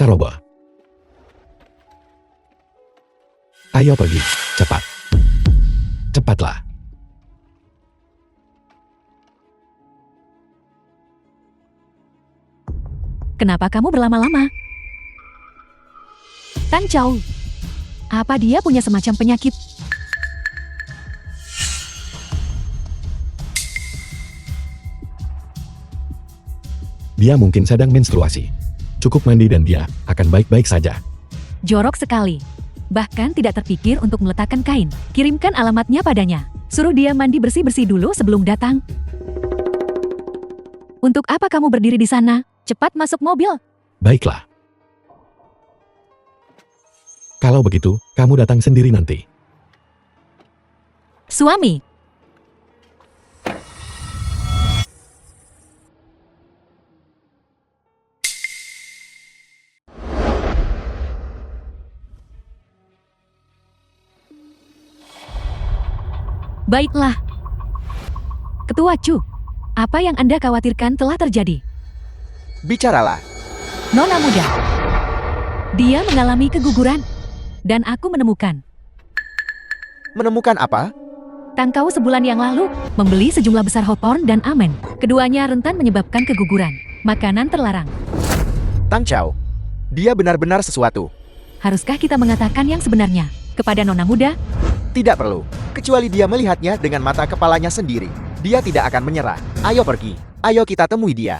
Karoba. Ayo pergi, cepat. Cepatlah. Kenapa kamu berlama-lama? Tang Chao. Apa dia punya semacam penyakit? Dia mungkin sedang menstruasi. Cukup mandi dan dia akan baik-baik saja. Jorok sekali. Bahkan tidak terpikir untuk meletakkan kain. Kirimkan alamatnya padanya. Suruh dia mandi bersih-bersih dulu sebelum datang. Untuk apa kamu berdiri di sana? Cepat masuk mobil. Baiklah. Kalau begitu, kamu datang sendiri nanti. Suami. Baiklah. Ketua Chu, apa yang Anda khawatirkan telah terjadi? Bicaralah. Nona muda. Dia mengalami keguguran. Dan aku menemukan. Menemukan apa? Tang Kau sebulan yang lalu membeli sejumlah besar hawthorn dan amen. Keduanya rentan menyebabkan keguguran. Makanan terlarang. Tang Chao. Dia benar-benar sesuatu. Haruskah kita mengatakan yang sebenarnya kepada nona muda? Tidak perlu. Kecuali dia melihatnya dengan mata kepalanya sendiri. Dia tidak akan menyerah. Ayo pergi. Ayo kita temui dia.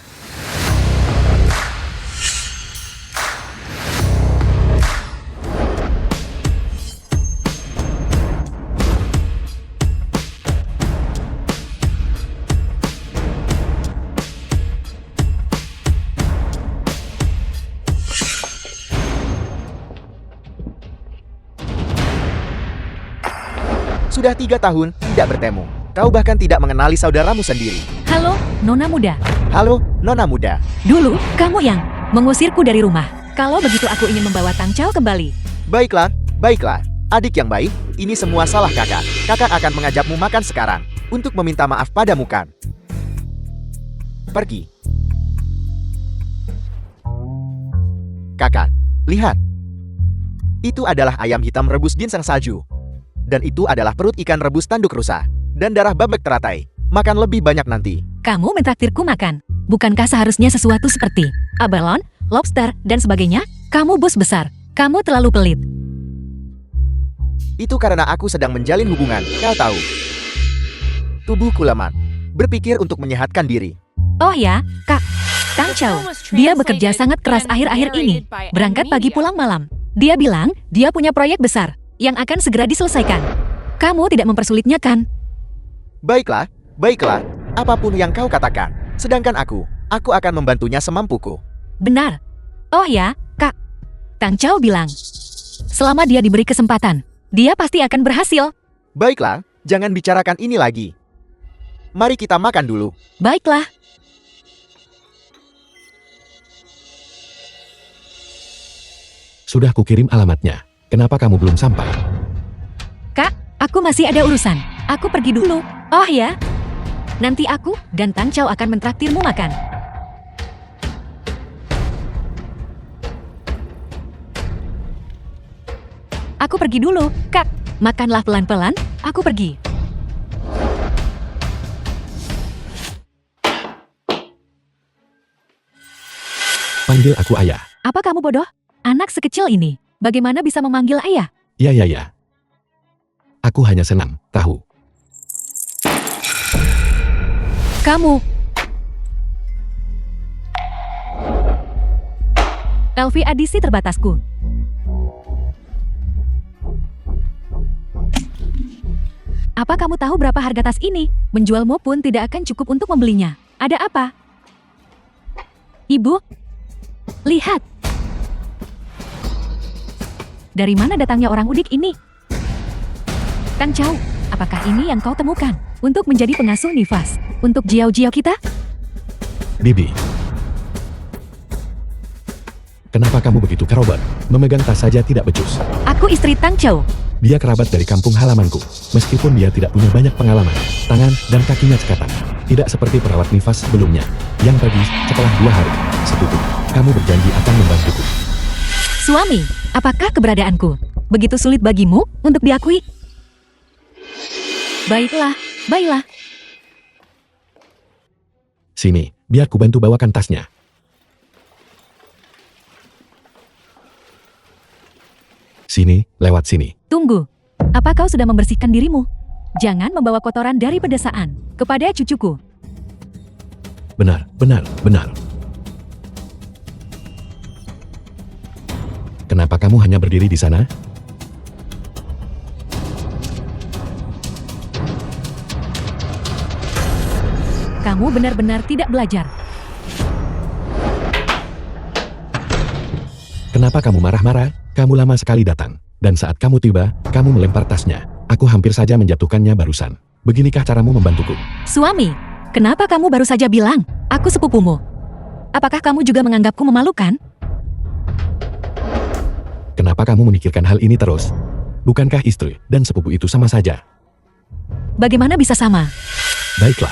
Sudah 3 tahun tidak bertemu. Kau bahkan tidak mengenali saudaramu sendiri. Halo, nona muda. Halo, Nona muda. Dulu, kamu yang mengusirku dari rumah. Kalau begitu aku ingin membawa Tang Chao kembali. Baiklah, baiklah. Adik yang baik, ini semua salah kakak. Kakak akan mengajakmu makan sekarang. Untuk meminta maaf padamu kan. Pergi. Kakak, lihat. Itu adalah ayam hitam rebus ginseng salju. Dan itu adalah perut ikan rebus tanduk rusa. Dan darah babek teratai. Makan lebih banyak nanti. Kamu mentraktirku makan. Bukankah seharusnya sesuatu seperti abalone, lobster, dan sebagainya? Kamu bos besar. Kamu terlalu pelit. Itu karena aku sedang menjalin hubungan, kau tahu. Tubuhku lemah. Berpikir untuk menyehatkan diri. Oh ya, Kak. Tang Chao. Dia bekerja sangat keras akhir-akhir ini. Berangkat pagi pulang malam. Dia bilang dia punya proyek besar yang akan segera diselesaikan. Kamu tidak mempersulitnya kan? Baiklah, baiklah. Apapun yang kau katakan. Sedangkan aku akan membantunya semampuku. Benar. Oh ya, Kak. Tang Chao bilang, selama dia diberi kesempatan, dia pasti akan berhasil. Baiklah, jangan bicarakan ini lagi. Mari kita makan dulu. Baiklah. Sudah kukirim alamatnya. Kenapa kamu belum sampai? Kak, aku masih ada urusan. Aku pergi dulu. Oh ya. Nanti aku dan Tang Chao akan mentraktirmu makan. Aku pergi dulu, Kak. Makanlah pelan-pelan, aku pergi. Panggil aku ayah. Apa kamu bodoh? Anak sekecil ini, bagaimana bisa memanggil ayah? Ya. Aku hanya senang, tahu. Kamu. Elvi adisi terbatasku. Apa kamu tahu berapa harga tas ini? Menjualmu pun tidak akan cukup untuk membelinya. Ada apa? Ibu? Lihat. Dari mana datangnya orang udik ini? Tang Chao, apakah ini yang kau temukan? Untuk menjadi pengasuh nifas. Untuk Jiao-Jiao kita? Bibi. Kenapa kamu begitu kerobat? Memegang tas saja tidak becus. Aku istri Tang Chao. Dia kerabat dari kampung halamanku. Meskipun dia tidak punya banyak pengalaman, tangan dan kakinya cekatan. Tidak seperti perawat nifas sebelumnya, yang pergi setelah 2 hari. Setuju, kamu berjanji akan membantuku. Suami, apakah keberadaanku begitu sulit bagimu untuk diakui? Baiklah, baiklah. Sini, biar ku bantu bawakan tasnya. Sini, lewat sini. Tunggu, apa kau sudah membersihkan dirimu? Jangan membawa kotoran dari pedesaan kepada cucuku. Benar, benar, benar. Kenapa kamu hanya berdiri di sana? Kamu benar-benar tidak belajar. Kenapa kamu marah-marah? Kamu lama sekali datang. Dan saat kamu tiba, kamu melempar tasnya. Aku hampir saja menjatuhkannya barusan. Beginikah caramu membantuku? Suami, kenapa kamu baru saja bilang, aku sepupumu? Apakah kamu juga menganggapku memalukan? Kenapa kamu memikirkan hal ini terus? Bukankah istri dan sepupu itu sama saja? Bagaimana bisa sama? Baiklah.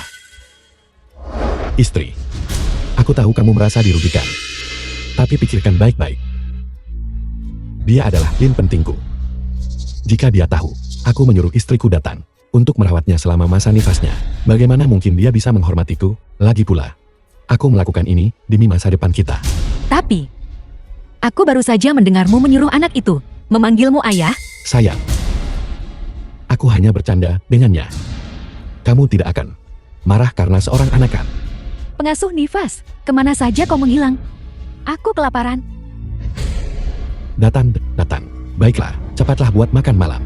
Istri, aku tahu kamu merasa dirugikan. Tapi pikirkan baik-baik. Dia adalah lin pentingku. Jika dia tahu, aku menyuruh istriku datang untuk merawatnya selama masa nifasnya, bagaimana mungkin dia bisa menghormatiku? Lagi pula, aku melakukan ini demi masa depan kita. Tapi, aku baru saja mendengarmu menyuruh anak itu memanggilmu ayah. Sayang, aku hanya bercanda dengannya. Kamu tidak akan marah karena seorang anak kan? Pengasuh nifas, kemana saja kau menghilang? Aku kelaparan. Datang. Baiklah, cepatlah buat makan malam.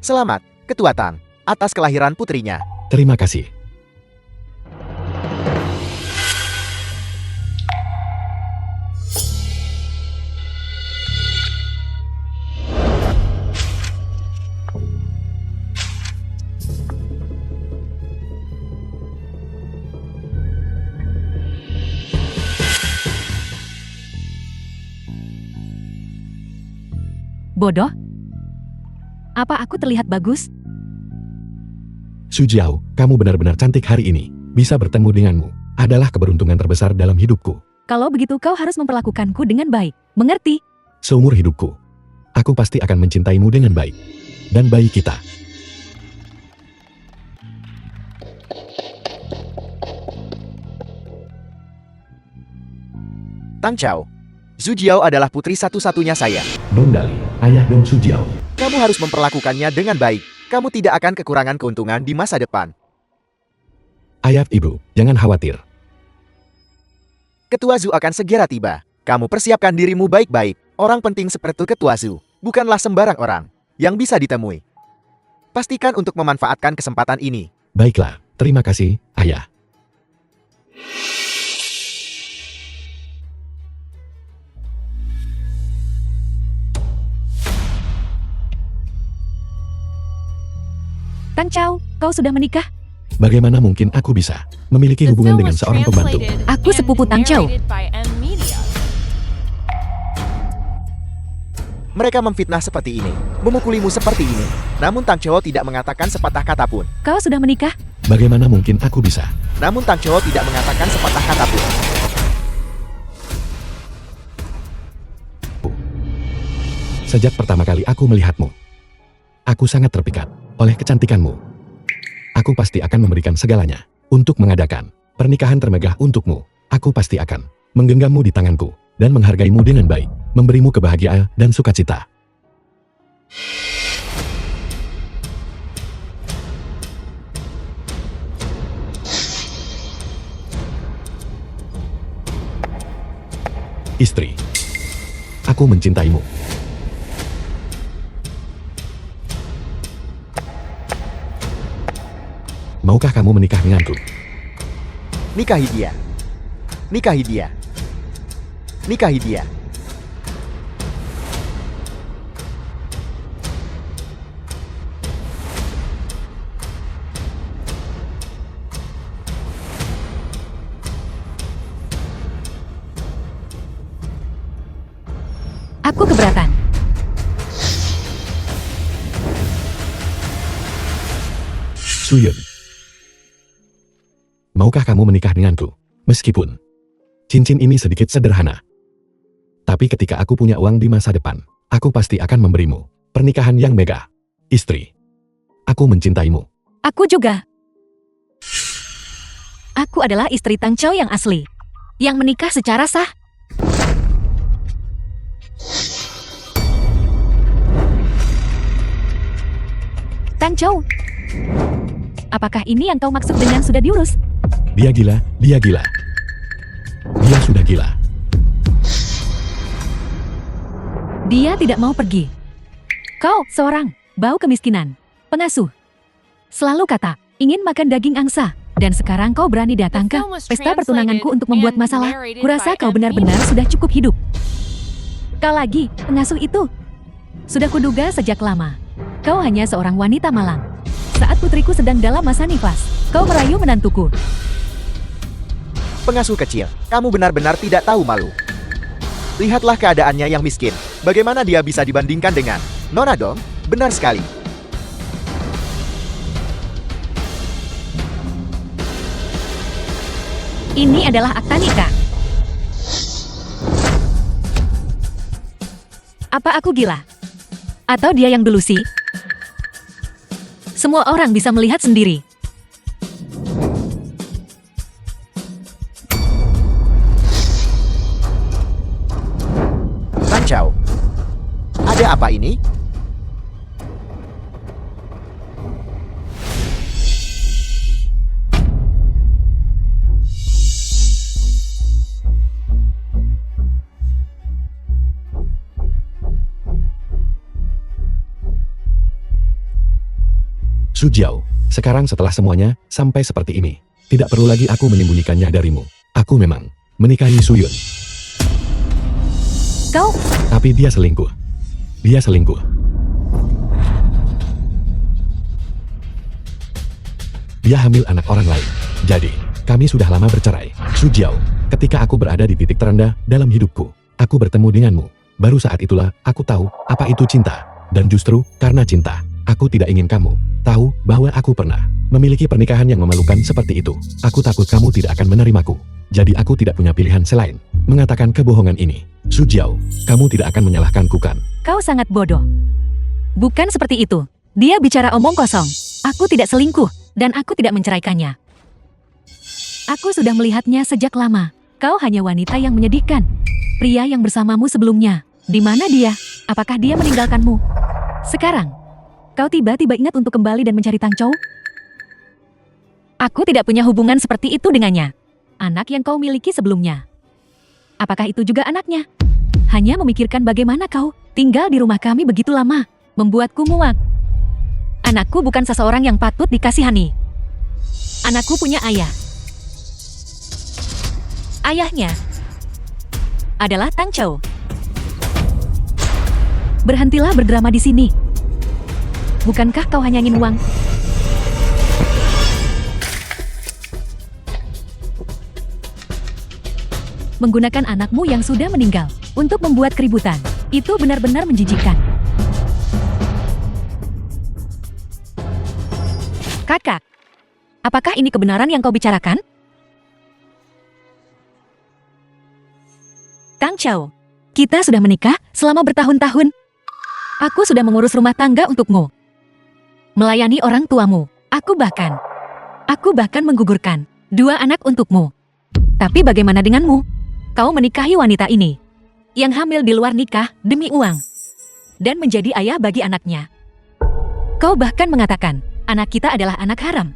Selamat, Ketua Tang, atas kelahiran putrinya. Terima kasih. Bodoh? Apa aku terlihat bagus? Su Jiao, kamu benar-benar cantik hari ini. Bisa bertemu denganmu adalah keberuntungan terbesar dalam hidupku. Kalau begitu kau harus memperlakukanku dengan baik. Mengerti? Seumur hidupku, aku pasti akan mencintaimu dengan baik. Dan bayi kita. Tang Chao, Zhu Jiao adalah putri satu-satunya saya. Dali, ayah Dong Su Jiao. Kamu harus memperlakukannya dengan baik. Kamu tidak akan kekurangan keuntungan di masa depan. Ayah ibu, jangan khawatir. Ketua Zhu akan segera tiba. Kamu persiapkan dirimu baik-baik. Orang penting seperti Ketua Zhu bukanlah sembarang orang yang bisa ditemui. Pastikan untuk memanfaatkan kesempatan ini. Baiklah, terima kasih, ayah. Tang Chao, kau sudah menikah? Bagaimana mungkin aku bisa memiliki hubungan dengan seorang pembantu? Aku sepupu Tang Chao. Mereka memfitnah seperti ini, memukulimu seperti ini. Namun Tang Chao tidak mengatakan sepatah kata pun. Kau sudah menikah? Bagaimana mungkin aku bisa? Namun Tang Chao tidak mengatakan sepatah kata pun. Sejak pertama kali aku melihatmu, aku sangat terpikat oleh kecantikanmu. Aku pasti akan memberikan segalanya untuk mengadakan pernikahan termegah untukmu. Aku pasti akan menggenggammu di tanganku dan menghargaimu dengan baik, memberimu kebahagiaan dan sukacita. Istri, aku mencintaimu. Maukah kamu menikah denganku? Nikahi dia. Nikahi dia. Nikahi dia. Aku keberatan. Suyun. Maukah kamu menikah denganku? Meskipun cincin ini sedikit sederhana. Tapi ketika aku punya uang di masa depan, aku pasti akan memberimu pernikahan yang megah. Istri, aku mencintaimu. Aku juga. Aku adalah istri Tang Chao yang asli, yang menikah secara sah. Tang Chao, apakah ini yang kau maksud dengan sudah diurus? Dia gila, dia gila. Dia sudah gila. Dia tidak mau pergi. Kau seorang bau kemiskinan, pengasuh. Selalu kata, ingin makan daging angsa. Dan sekarang kau berani datang ke pesta pertunanganku untuk membuat masalah. Kurasa kau benar-benar sudah cukup hidup. Kau lagi, pengasuh itu. Sudah kuduga sejak lama. Kau hanya seorang wanita malang. Saat putriku sedang dalam masa nifas, kau merayu menantuku. Pengasuh kecil, kamu benar-benar tidak tahu malu. Lihatlah keadaannya yang miskin. Bagaimana dia bisa dibandingkan dengan Nona dong? Benar sekali. Ini adalah akta nikah. Apa aku gila? Atau dia yang delusi? Semua orang bisa melihat sendiri. Tang Chao, ada apa ini? Su Jiao, sekarang setelah semuanya sampai seperti ini, tidak perlu lagi aku menyembunyikannya darimu. Aku memang menikahi Suyun. Kau, Tapi dia selingkuh. Dia selingkuh. Dia hamil anak orang lain. Jadi, kami sudah lama bercerai. Su Jiao, ketika aku berada di titik terendah dalam hidupku, aku bertemu denganmu. Baru saat itulah aku tahu apa itu cinta. Dan justru karena cinta, aku tidak ingin kamu tahu bahwa aku pernah memiliki pernikahan yang memalukan seperti itu. Aku takut kamu tidak akan menerimaku. Jadi aku tidak punya pilihan selain mengatakan kebohongan ini. Su Jiao, kamu tidak akan menyalahkanku kan? kau sangat bodoh. Bukan seperti itu. Dia bicara omong kosong. Aku tidak selingkuh, dan aku tidak menceraikannya. Aku sudah melihatnya sejak lama. Kau hanya wanita yang menyedihkan. Pria yang bersamamu sebelumnya. Di mana dia? Apakah dia meninggalkanmu? Sekarang, kau tiba-tiba ingat untuk kembali dan mencari Tang Chao? Aku tidak punya hubungan seperti itu dengannya. Anak yang kau miliki sebelumnya. Apakah itu juga anaknya? Hanya memikirkan bagaimana kau tinggal di rumah kami begitu lama, membuatku muak. Anakku bukan seseorang yang patut dikasihani. Anakku punya ayah. Ayahnya adalah Tang Chao. Berhentilah berdrama di sini. Bukankah kau hanya ingin uang? Menggunakan anakmu yang sudah meninggal untuk membuat keributan. Itu benar-benar menjijikkan. Kakak, apakah ini kebenaran yang kau bicarakan? Tang Chao, kita sudah menikah selama bertahun-tahun. Aku sudah mengurus rumah tangga untukmu. Melayani orang tuamu. Aku bahkan menggugurkan 2 anak untukmu. Tapi bagaimana denganmu? Kau menikahi wanita ini, yang hamil di luar nikah demi uang, dan menjadi ayah bagi anaknya. Kau bahkan mengatakan, anak kita adalah anak haram.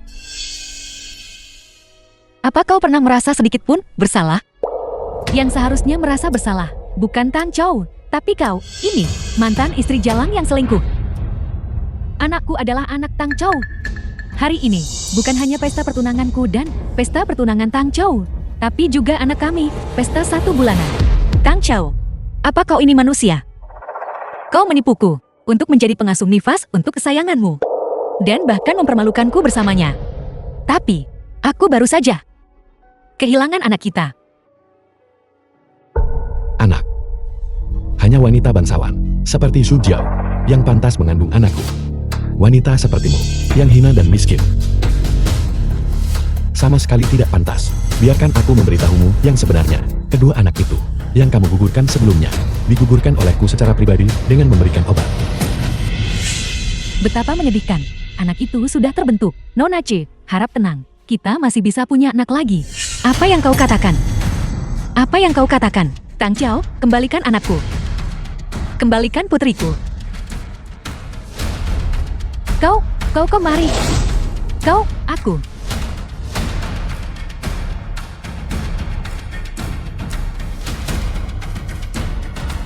Apa kau pernah merasa sedikit pun bersalah? Yang seharusnya merasa bersalah, bukan Tang Chao, tapi kau, ini, mantan istri Jalang yang selingkuh. Anakku adalah anak Tang Chao. Hari ini, bukan hanya pesta pertunanganku dan pesta pertunangan Tang Chao, tapi juga anak kami, pesta 1 bulanan. Tang Chao, apa kau ini manusia? Kau menipuku untuk menjadi pengasuh nifas untuk kesayanganmu. Dan bahkan mempermalukanku bersamanya. Tapi, aku baru saja kehilangan anak kita. Anak. Hanya wanita bangsawan, seperti Su Jiao, yang pantas mengandung anakku. Wanita sepertimu, yang hina dan miskin, Sama sekali tidak pantas. Biarkan aku memberitahumu yang sebenarnya. Kedua anak itu, yang kamu gugurkan sebelumnya, digugurkan olehku secara pribadi dengan memberikan obat. Betapa menyedihkan. Anak itu sudah terbentuk. Nona C, harap tenang. Kita masih bisa punya anak lagi. Apa yang kau katakan? Apa yang kau katakan? Tang Xiao, kembalikan anakku. Kembalikan putriku. Kau kemari. Aku.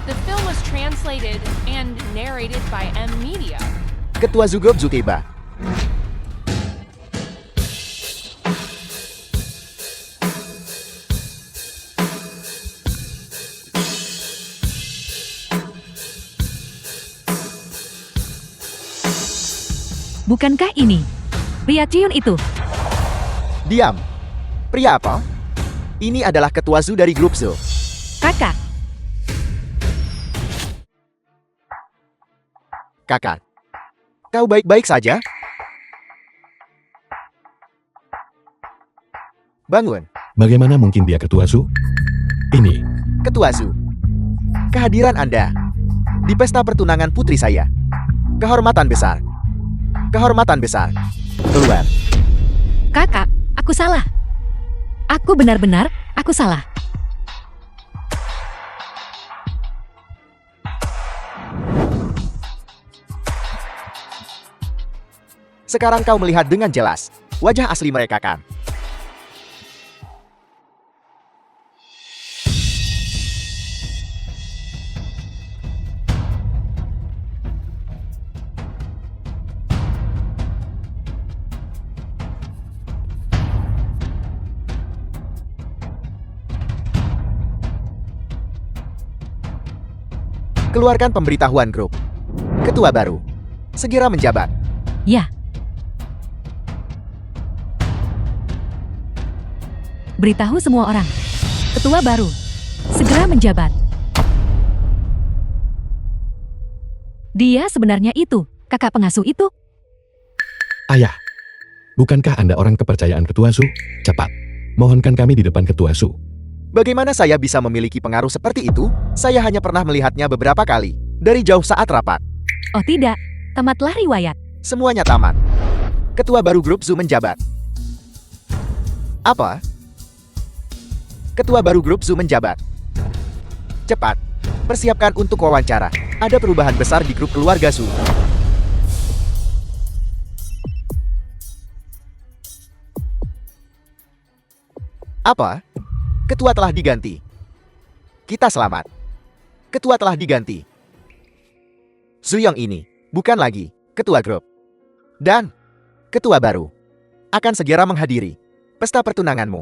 The film was translated and narrated by M Media. Ketua Zoo Group Zoo tiba. Bukankah ini pria ciun itu? Diam. Pria apa? Ini adalah ketua zoo dari grup zoo. Kakak, Kakak, kau baik-baik saja? Bangun, Bagaimana mungkin dia ketua Su? Ini, ketua zoo. Kehadiran Anda di pesta pertunangan putri saya. Kehormatan besar. Kehormatan besar. Keluar. kakak, aku salah. Aku benar-benar, aku salah. Sekarang kau melihat dengan jelas wajah asli mereka kan? Keluarkan pemberitahuan grup. Ketua baru segera menjabat. Ya. Beritahu semua orang. Ketua baru segera menjabat. Dia sebenarnya itu, kakak pengasuh itu. ayah. Bukankah Anda orang kepercayaan ketua Su? Cepat, mohonkan kami di depan ketua Su. Bagaimana saya bisa memiliki pengaruh seperti itu? Saya hanya pernah melihatnya beberapa kali dari jauh saat rapat. Oh tidak, tamatlah riwayat. Semuanya tamat. Ketua baru grup Zoo menjabat. Apa? Ketua baru grup Zoo menjabat. Cepat, persiapkan untuk wawancara. Ada perubahan besar di grup keluarga Zoo. Apa? Ketua telah diganti. Kita selamat. Ketua telah diganti. Zuyong ini bukan lagi ketua grup. Dan ketua baru akan segera menghadiri pesta pertunanganmu.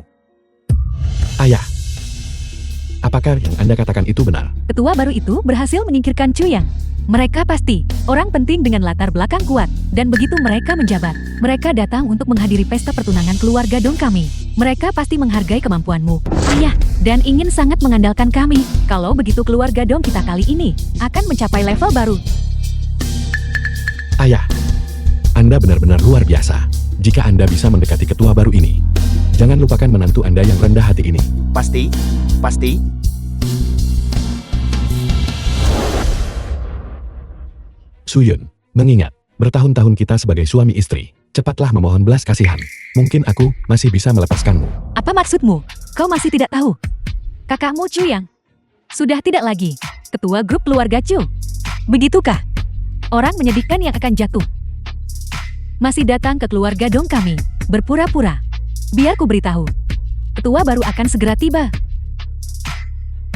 Ayah, apakah yang Anda katakan itu benar? Ketua baru itu berhasil menyingkirkan Cuyang. Mereka pasti orang penting dengan latar belakang kuat. Dan begitu mereka menjabat, mereka datang untuk menghadiri pesta pertunangan keluarga Dong kami. Mereka pasti menghargai kemampuanmu, ayah, dan ingin sangat mengandalkan kami. Kalau begitu keluarga Dong kita kali ini akan mencapai level baru. Ayah, Anda benar-benar luar biasa. Jika Anda bisa mendekati ketua baru ini, jangan lupakan menantu Anda yang rendah hati ini. Pasti? Suyun, mengingat bertahun-tahun kita sebagai suami istri, cepatlah memohon belas kasihan. Mungkin aku masih bisa melepaskanmu. Apa maksudmu? Kau masih tidak tahu? Kakakmu Cuyang sudah tidak lagi ketua grup keluarga Chu. Begitukah? Orang menyedihkan yang akan jatuh masih datang ke keluarga Dong kami, berpura-pura. Biar ku beritahu, ketua baru akan segera tiba.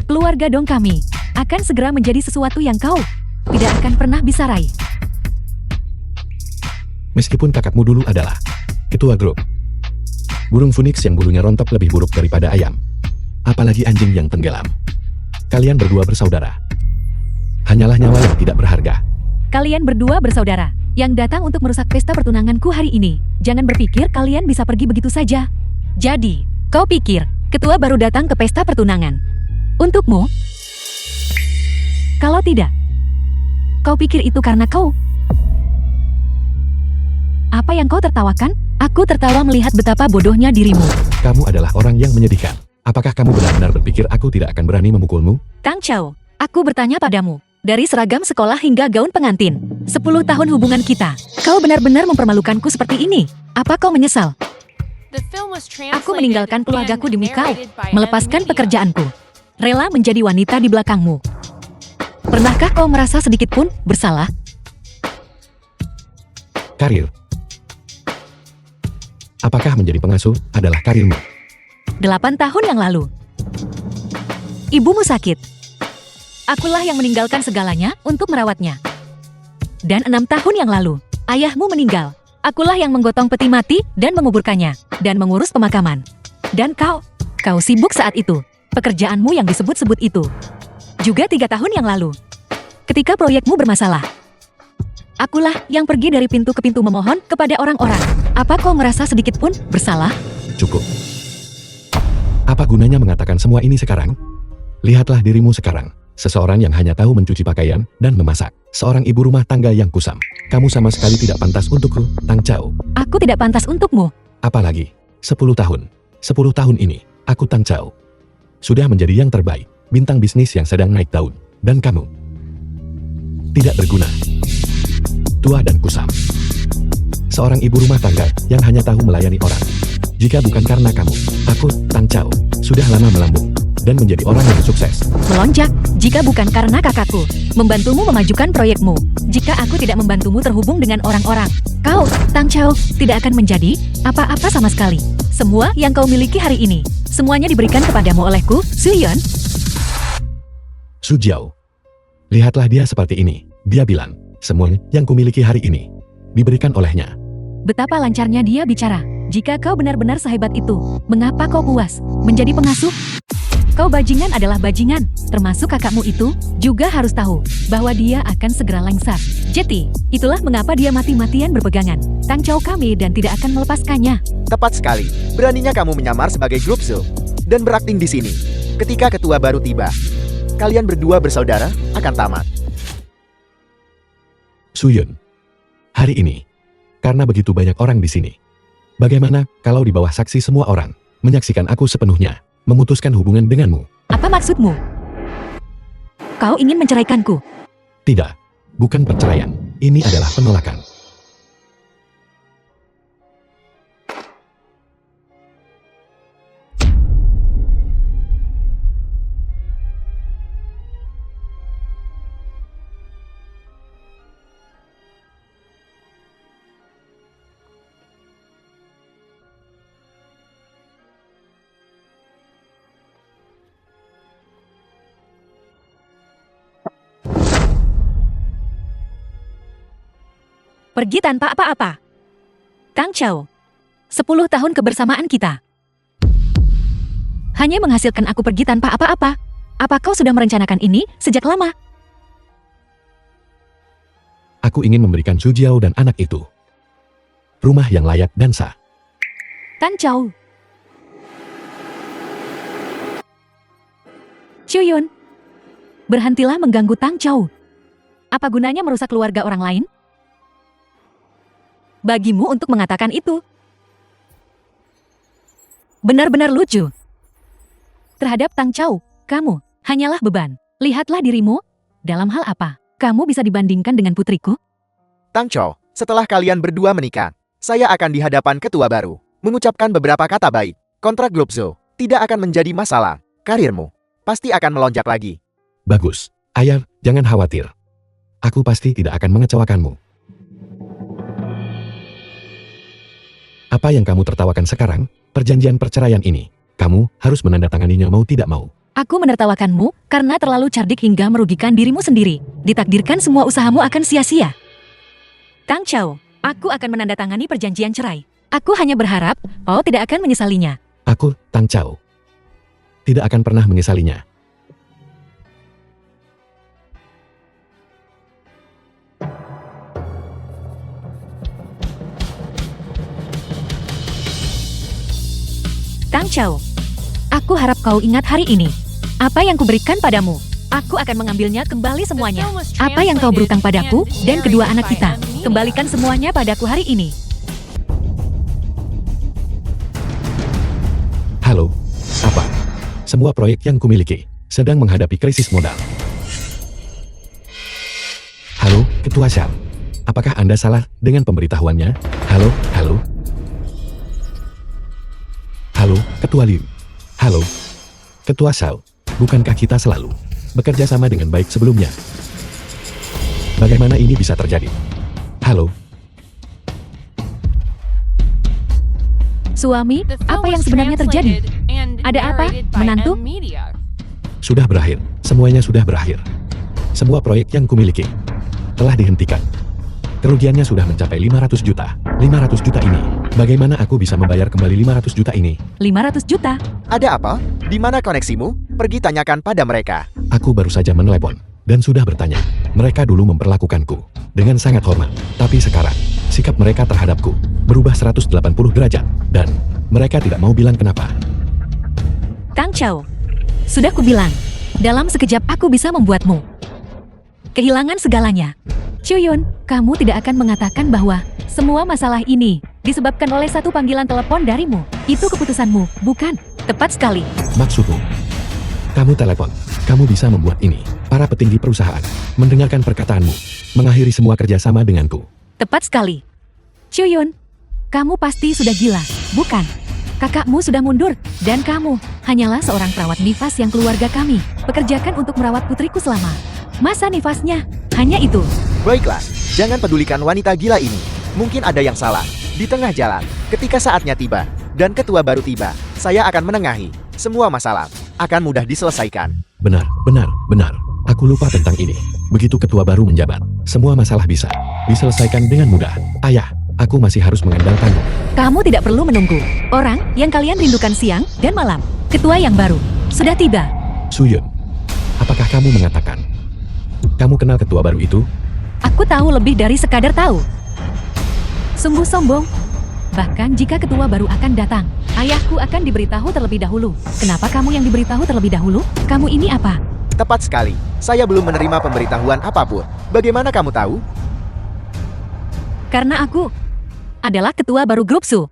Keluarga Dong kami akan segera menjadi sesuatu yang kau tidak akan pernah bisa raih. Meskipun kakakmu dulu adalah ketua grup, burung phoenix yang bulunya rontok lebih buruk daripada ayam. Apalagi anjing yang tenggelam. Kalian berdua bersaudara. Hanyalah nyawa yang tidak berharga. Kalian berdua bersaudara yang datang untuk merusak pesta pertunanganku hari ini. Jangan berpikir kalian bisa pergi begitu saja. Jadi, kau pikir ketua baru datang ke pesta pertunangan untukmu? Kalau tidak, kau pikir itu karena kau? Apa yang kau tertawakan? Aku tertawa melihat betapa bodohnya dirimu. Kamu adalah orang yang menyedihkan. Apakah kamu benar-benar berpikir aku tidak akan berani memukulmu? Tang Chao, aku bertanya padamu. Dari seragam sekolah hingga gaun pengantin. 10 tahun hubungan kita. Kau benar-benar mempermalukanku seperti ini. Apa kau menyesal? Aku meninggalkan keluargaku demi kau. Melepaskan pekerjaanku. Rela menjadi wanita di belakangmu. Pernahkah kau merasa sedikit pun bersalah? Karir. Apakah menjadi pengasuh adalah karirmu? 8 tahun yang lalu. Ibumu sakit. Akulah yang meninggalkan segalanya untuk merawatnya. Dan 6 tahun yang lalu, ayahmu meninggal. Akulah yang menggotong peti mati dan menguburkannya, dan mengurus pemakaman. Dan kau sibuk saat itu. Pekerjaanmu yang disebut-sebut itu. Juga 3 tahun yang lalu. Ketika proyekmu bermasalah. Akulah yang pergi dari pintu ke pintu memohon kepada orang-orang. Apa kau merasa sedikit pun bersalah? Cukup. Apa gunanya mengatakan semua ini sekarang? Lihatlah dirimu sekarang. Seseorang yang hanya tahu mencuci pakaian dan memasak. Seorang ibu rumah tangga yang kusam. Kamu sama sekali tidak pantas untukku, Tang Chao. Aku tidak pantas untukmu. Apalagi, 10 tahun. 10 tahun ini, aku Tang Chao. Sudah menjadi yang terbaik, bintang bisnis yang sedang naik daun. Dan kamu tidak berguna. Tua dan kusam. Seorang ibu rumah tangga yang hanya tahu melayani orang. Jika bukan karena kamu, aku, Tang Chao, sudah lama melambung dan menjadi orang yang sukses. Melonjak, jika bukan karena kakakku, membantumu memajukan proyekmu. Jika aku tidak membantumu terhubung dengan orang-orang, kau, Tang Chao, tidak akan menjadi apa-apa sama sekali. Semua yang kau miliki hari ini, semuanya diberikan kepadamu olehku, Su Yun. Su Jiao. Lihatlah dia seperti ini. Dia bilang, semua yang kumiliki hari ini diberikan olehnya. Betapa lancarnya dia bicara. Jika kau benar-benar sehebat itu, mengapa kau puas menjadi pengasuh? Kau bajingan adalah bajingan, termasuk kakakmu itu juga harus tahu bahwa dia akan segera lengser. Jadi, itulah mengapa dia mati-matian berpegangan. Tang Chao kami dan tidak akan melepaskannya. Tepat sekali. Beraninya kamu menyamar sebagai grup Zhou dan berakting di sini. Ketika ketua baru tiba, kalian berdua bersaudara akan tamat. Su Yun. Hari ini, karena begitu banyak orang di sini, bagaimana kalau di bawah saksi semua orang menyaksikan aku sepenuhnya, memutuskan hubungan denganmu? Apa maksudmu? Kau ingin menceraikanku? Tidak, bukan perceraian. Ini adalah penolakan. Pergi tanpa apa-apa. Tang Chao, 10 tahun kebersamaan kita hanya menghasilkan aku pergi tanpa apa-apa. Apa kau sudah merencanakan ini sejak lama? Aku ingin memberikan Su Jiao dan anak itu rumah yang layak dan sah. Tang Chao. Su Yun, berhentilah mengganggu Tang Chao. Apa gunanya merusak keluarga orang lain? Bagimu untuk mengatakan itu benar-benar lucu. Terhadap Tang Chao, kamu hanyalah beban. Lihatlah dirimu. Dalam hal apa kamu bisa dibandingkan dengan putriku? Tang Chao, setelah kalian berdua menikah, saya akan di hadapan ketua baru, mengucapkan beberapa kata baik. Kontrak grup Zhou tidak akan menjadi masalah. Karirmu pasti akan melonjak lagi. Bagus. Ayah, jangan khawatir. Aku pasti tidak akan mengecewakanmu. Apa yang kamu tertawakan sekarang? Perjanjian perceraian ini, kamu harus menandatanganinya mau tidak mau. Aku menertawakanmu karena terlalu cerdik hingga merugikan dirimu sendiri. Ditakdirkan semua usahamu akan sia-sia. Tang Chao, aku akan menandatangani perjanjian cerai. Aku hanya berharap kau tidak akan menyesalinya. Aku, Tang Chao, tidak akan pernah menyesalinya. Tang Chao, aku harap kau ingat hari ini. Apa yang kuberikan padamu, aku akan mengambilnya kembali semuanya. Apa yang kau berutang padaku dan kedua anak kita, kembalikan semuanya padaku hari ini. Semua proyek yang kumiliki sedang menghadapi krisis modal. Halo, Ketua Shao. Apakah Anda salah dengan pemberitahuannya? Halo, halo. Halo, Ketua Liu. Halo, Ketua Shao. Bukankah kita selalu bekerja sama dengan baik sebelumnya? Bagaimana ini bisa terjadi? Halo. Suami, The film apa yang was sebenarnya terjadi? translated and Ada apa, narrated by menantu? M Media. Sudah berakhir. Semuanya sudah berakhir. Semua proyek yang kumiliki telah dihentikan. Kerugiannya sudah mencapai 500 juta. 500 juta ini, bagaimana aku bisa membayar kembali 500 juta ini? 500 juta? Ada apa? Di mana koneksimu? Pergi tanyakan pada mereka. Aku baru saja menelepon dan sudah bertanya. Mereka dulu memperlakukanku dengan sangat hormat. Tapi sekarang, sikap mereka terhadapku berubah 180 derajat. Dan mereka tidak mau bilang kenapa. Tang Chao. Sudah kubilang, dalam sekejap aku bisa membuatmu kehilangan segalanya. Chuyun, kamu tidak akan mengatakan bahwa semua masalah ini disebabkan oleh satu panggilan telepon darimu. Itu keputusanmu, bukan? Tepat sekali. Maksudmu, kamu telepon. Kamu bisa membuat ini. Para petinggi perusahaan mendengarkan perkataanmu, mengakhiri semua kerjasama denganku. Tepat sekali. Chuyun, kamu pasti sudah gila, bukan? Kakakmu sudah mundur, dan kamu hanyalah seorang perawat nifas yang keluarga kami pekerjakan untuk merawat putriku selama masa nifasnya. Hanya itu. Baiklah, jangan pedulikan wanita gila ini. Mungkin ada yang salah. Di tengah jalan, ketika saatnya tiba, dan ketua baru tiba, saya akan menengahi. Semua masalah akan mudah diselesaikan. Benar, benar, benar. Aku lupa tentang ini. Begitu ketua baru menjabat, semua masalah bisa diselesaikan dengan mudah. Ayah, aku masih harus mengandalkanmu. Kamu tidak perlu menunggu. Orang yang kalian rindukan siang dan malam. Ketua yang baru sudah tiba. Suyun, apakah kamu mengatakan kamu kenal ketua baru itu? Aku tahu lebih dari sekadar tahu. Sungguh sombong. Bahkan jika ketua baru akan datang, ayahku akan diberitahu terlebih dahulu. Kenapa kamu yang diberitahu terlebih dahulu? Kamu ini apa? Tepat sekali. Saya belum menerima pemberitahuan apapun. Bagaimana kamu tahu? Karena aku adalah ketua baru grup Su.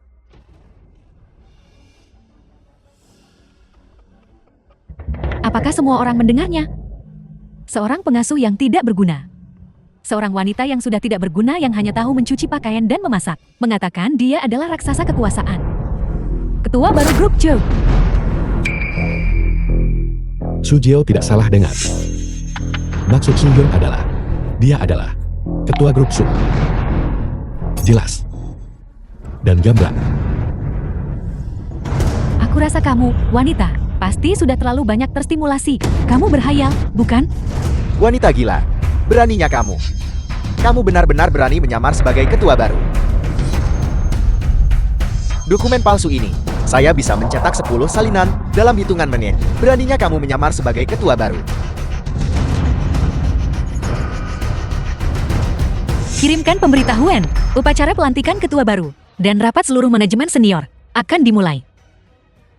Apakah semua orang mendengarnya? Seorang pengasuh yang tidak berguna. Seorang wanita yang sudah tidak berguna yang hanya tahu mencuci pakaian dan memasak. Mengatakan dia adalah raksasa kekuasaan. Ketua baru grup Joe. Sujio tidak salah dengar. Maksud Suyun adalah, dia adalah ketua grup Su. Jelas. Dan gamblang. Aku rasa kamu, wanita, pasti sudah terlalu banyak terstimulasi. Kamu berhayal, bukan? Wanita gila. Beraninya kamu. Kamu benar-benar berani menyamar sebagai ketua baru. Dokumen palsu ini, saya bisa mencetak 10 salinan dalam hitungan menit. Beraninya kamu menyamar sebagai ketua baru. Kirimkan pemberitahuan. Upacara pelantikan ketua baru dan rapat seluruh manajemen senior akan dimulai.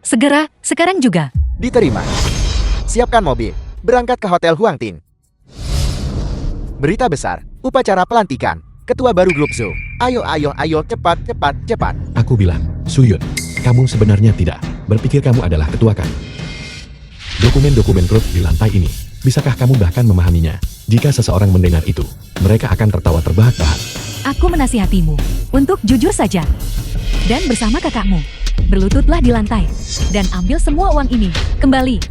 Segera, sekarang juga. Diterima. Siapkan mobil. Berangkat ke Hotel Huangtin. Berita besar. Upacara pelantikan. Ketua baru grup Zo. Ayo, ayo, ayo. Cepat, cepat, cepat. Aku bilang, Suyun, kamu sebenarnya tidak berpikir kamu adalah ketua kan? Dokumen-dokumen grup di lantai ini, bisakah kamu bahkan memahaminya? Jika seseorang mendengar itu, mereka akan tertawa terbahak-bahak. Aku menasihatimu untuk jujur saja. Dan bersama kakakmu, berlututlah di lantai dan ambil semua uang ini kembali.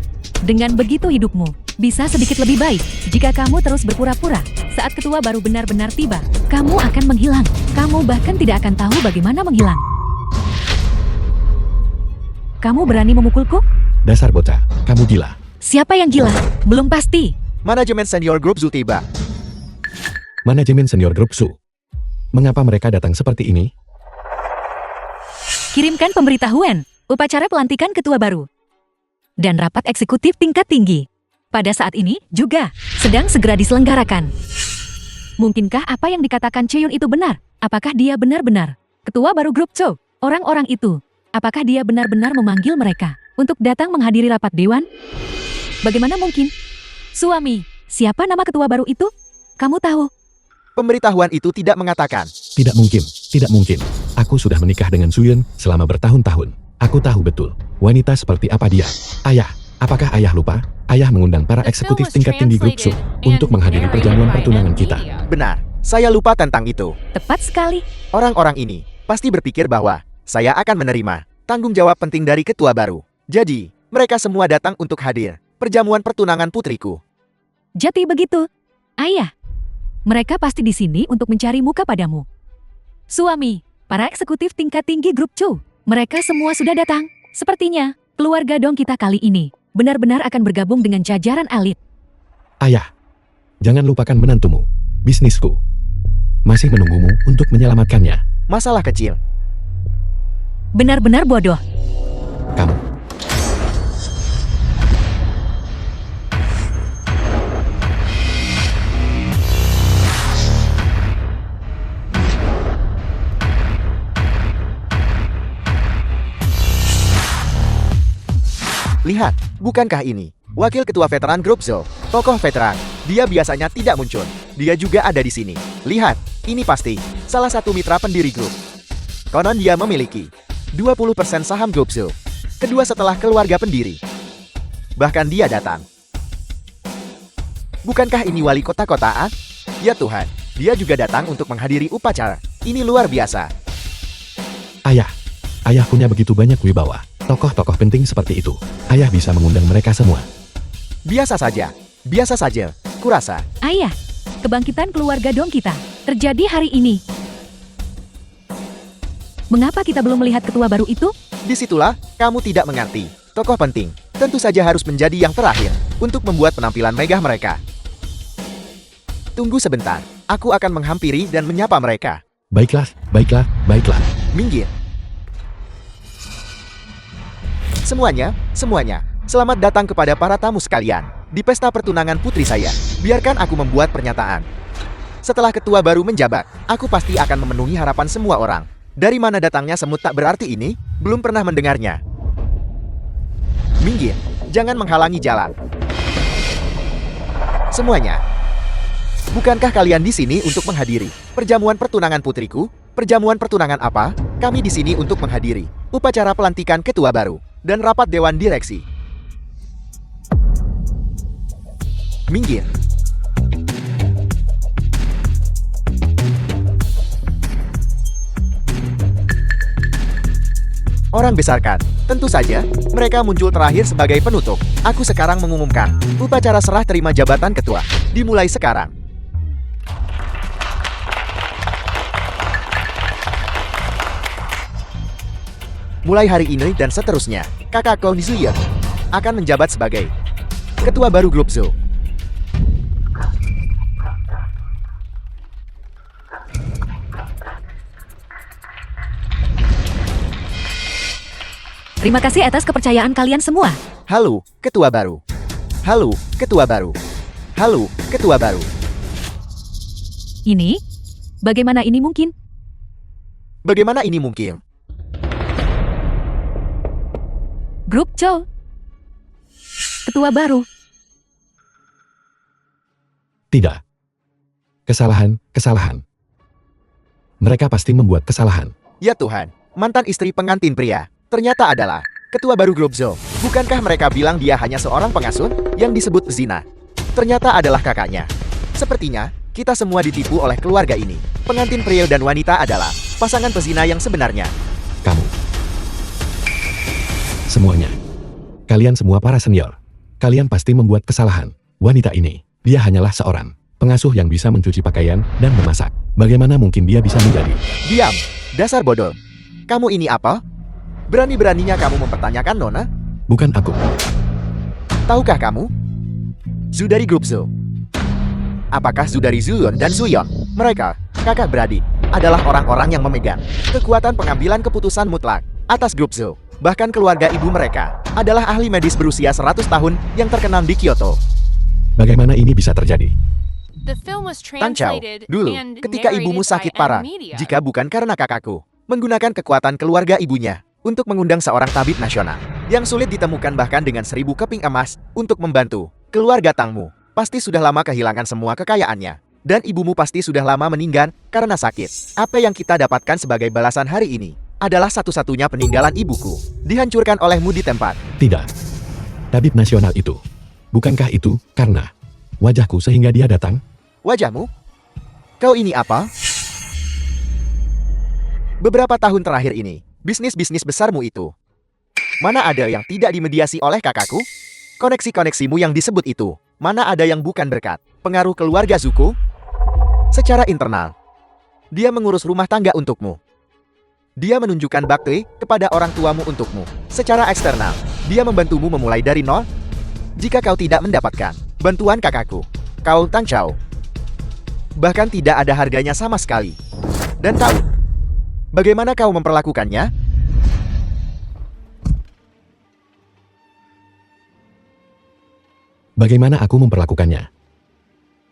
Dengan begitu hidupmu bisa sedikit lebih baik. Jika kamu terus berpura-pura, saat ketua baru benar-benar tiba, kamu akan menghilang. Kamu bahkan tidak akan tahu bagaimana menghilang. Kamu berani memukulku? Dasar bocah, kamu gila. Siapa yang gila? Belum pasti. Manajemen senior grup Zo tiba. Manajemen senior grup Su. Mengapa mereka datang seperti ini? Kirimkan pemberitahuan, upacara pelantikan ketua baru, dan rapat eksekutif tingkat tinggi. Pada saat ini juga sedang segera diselenggarakan. Mungkinkah apa yang dikatakan Cheyun itu benar? Apakah dia benar-benar ketua baru grup Cho? Orang-orang itu, apakah dia benar-benar memanggil mereka untuk datang menghadiri rapat dewan? Bagaimana mungkin? Suami, siapa nama ketua baru itu? Kamu tahu? Pemberitahuan itu tidak mengatakan. Tidak mungkin, tidak mungkin. Aku sudah menikah dengan Suyun selama bertahun-tahun. Aku tahu betul, wanita seperti apa dia. Ayah, Apakah ayah lupa? Ayah mengundang para eksekutif tingkat tinggi grup Zhou untuk menghadiri perjamuan pertunangan kita. Benar, saya lupa tentang itu. Tepat sekali. Orang-orang ini pasti berpikir bahwa saya akan menerima tanggung jawab penting dari ketua baru. Jadi, mereka semua datang untuk hadir perjamuan pertunangan putriku. Jadi begitu. Ayah, mereka pasti di sini untuk mencari muka padamu. Suami, para eksekutif tingkat tinggi grup Zhou, mereka semua sudah datang. Sepertinya, keluarga Dong kita kali ini benar-benar akan bergabung dengan jajaran elit. Ayah, jangan lupakan menantumu. Bisnisku masih menunggumu untuk menyelamatkannya. Masalah kecil. Benar-benar bodoh. Kamu. Lihat, bukankah ini wakil ketua veteran grup Zhou? Tokoh veteran. Dia biasanya tidak muncul. Dia juga ada di sini. Lihat, ini pasti salah satu mitra pendiri grup. Konon dia memiliki 20% saham grup Zhou. Kedua setelah keluarga pendiri. Bahkan dia datang. Bukankah ini wali kota-kotaan? Ya Tuhan, dia juga datang untuk menghadiri upacara. Ini luar biasa. Ayah punya begitu banyak wibawa. Tokoh-tokoh penting seperti itu. Ayah bisa mengundang mereka semua. Biasa saja, kurasa. Ayah, kebangkitan keluarga Dong kita terjadi hari ini. Mengapa kita belum melihat ketua baru itu? Disitulah kamu tidak mengerti. Tokoh penting tentu saja harus menjadi yang terakhir untuk membuat penampilan megah mereka. Tunggu sebentar, aku akan menghampiri dan menyapa mereka. Baiklah. Minggir. Semuanya, selamat datang kepada para tamu sekalian di pesta pertunangan putri saya. Biarkan aku membuat pernyataan. Setelah ketua baru menjabat, aku pasti akan memenuhi harapan semua orang. Dari mana datangnya semut tak berarti ini? Belum pernah mendengarnya. Minggir, jangan menghalangi jalan. Semuanya. Bukankah kalian di sini untuk menghadiri perjamuan pertunangan putriku? Perjamuan pertunangan apa? Kami di sini untuk menghadiri upacara pelantikan ketua baru dan rapat dewan direksi. Minggir. Orang besarkan. Tentu saja, mereka muncul terakhir sebagai penutup. Aku sekarang mengumumkan, upacara serah terima jabatan ketua dimulai sekarang. Mulai hari ini dan seterusnya, kakak Kong Zuyan akan menjabat sebagai ketua baru grup Zhou. Terima kasih atas kepercayaan kalian semua. Halo, ketua baru. Halo, ketua baru. Halo, ketua baru. Ini? Bagaimana ini mungkin? Bagaimana ini mungkin? Grup Zhou. Ketua baru. Tidak. Kesalahan. Mereka pasti membuat kesalahan. Ya Tuhan, mantan istri pengantin pria ternyata adalah ketua baru grup Zhou. Bukankah mereka bilang dia hanya seorang pengasuh yang disebut zina? Ternyata adalah kakaknya. Sepertinya, kita semua ditipu oleh keluarga ini. Pengantin pria dan wanita adalah pasangan pezina yang sebenarnya. Kamu. Semuanya. Kalian semua para senior. Kalian pasti membuat kesalahan. Wanita ini, dia hanyalah seorang pengasuh yang bisa mencuci pakaian dan memasak. Bagaimana mungkin dia bisa menjadi? Diam, dasar bodoh. Kamu ini apa? Berani-beraninya kamu mempertanyakan Nona? Bukan aku. Tahukah kamu? Zhu dari grup Zhou. Apakah Zhu dari Zuyon dan Zuyon? Mereka, kakak beradik, adalah orang-orang yang memegang kekuatan pengambilan keputusan mutlak atas grup Zhou. Bahkan keluarga ibu mereka adalah ahli medis berusia 100 tahun yang terkenal di Kyoto. Bagaimana ini bisa terjadi? The film was Tan Chao, translated dulu, and ketika narrated ibumu by sakit parah, Media. jika bukan karena kakakku menggunakan kekuatan keluarga ibunya untuk mengundang seorang tabib nasional yang sulit ditemukan bahkan dengan 1000 keping emas untuk membantu keluarga Tangmu, pasti sudah lama kehilangan semua kekayaannya. Dan ibumu pasti sudah lama meninggal karena sakit. Apa yang kita dapatkan sebagai balasan hari ini adalah satu-satunya peninggalan ibuku dihancurkan olehmu di tempat. Tidak. tabib nasional itu. Bukankah itu karena wajahku sehingga dia datang? Wajahmu? Kau ini apa? Beberapa tahun terakhir ini, bisnis-bisnis besarmu itu. Mana ada yang tidak dimediasi oleh kakakku? Koneksi-koneksimu yang disebut itu, mana ada yang bukan berkat pengaruh keluarga Zuko? Secara internal, dia mengurus rumah tangga untukmu. Dia menunjukkan bakti kepada orang tuamu untukmu. Secara eksternal, dia membantumu memulai dari nol. Jika kau tidak mendapatkan bantuan kakakku, kau Tang Chao, bahkan tidak ada harganya sama sekali. Dan tahu bagaimana kau memperlakukannya? Bagaimana aku memperlakukannya?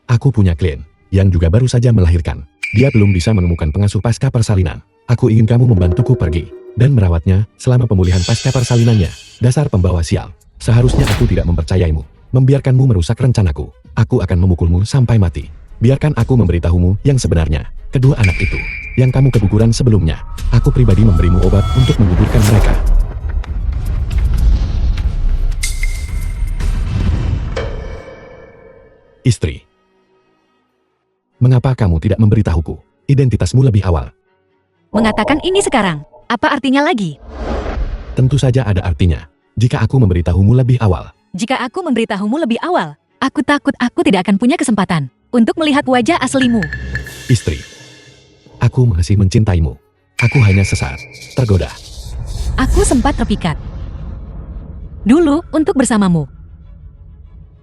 Aku punya klien yang juga baru saja melahirkan. Dia belum bisa menemukan pengasuh pasca persalinan. Aku ingin kamu membantuku pergi dan merawatnya selama pemulihan pasca persalinannya. Dasar pembawa sial. Seharusnya aku tidak mempercayaimu, membiarkanmu merusak rencanaku. Aku akan memukulmu sampai mati. Biarkan aku memberitahumu yang sebenarnya. Kedua anak itu, yang kamu keguguran sebelumnya, aku pribadi memberimu obat untuk menggugurkan mereka. Istri. Mengapa kamu tidak memberitahuku identitasmu lebih awal? Mengatakan ini sekarang, apa artinya lagi? Tentu saja ada artinya. Jika aku memberitahumu lebih awal. Jika aku memberitahumu lebih awal, aku takut aku tidak akan punya kesempatan untuk melihat wajah aslimu. Istri. Aku masih mencintaimu. Aku hanya sesaat tergoda. Aku sempat terpikat dulu untuk bersamamu.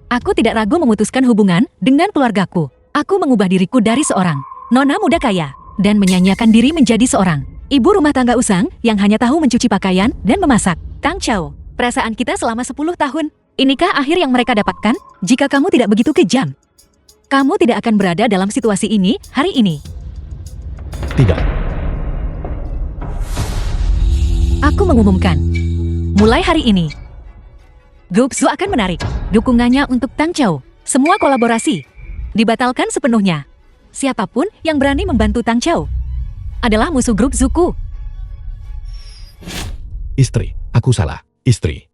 Aku tidak ragu memutuskan hubungan dengan keluargaku. Aku mengubah diriku dari seorang nona muda kaya dan menyanyiakan diri menjadi seorang ibu rumah tangga usang yang hanya tahu mencuci pakaian dan memasak. Tang Chao, perasaan kita selama 10 tahun. Inikah akhir yang mereka dapatkan? Jika kamu tidak begitu kejam, kamu tidak akan berada dalam situasi ini hari ini. Tidak. Aku mengumumkan, mulai hari ini, Gupsu akan menarik dukungannya untuk Tang Chao. Semua kolaborasi dibatalkan sepenuhnya. Siapapun yang berani membantu Tang Chao adalah musuh grup Zuko. Istri, aku salah. Istri.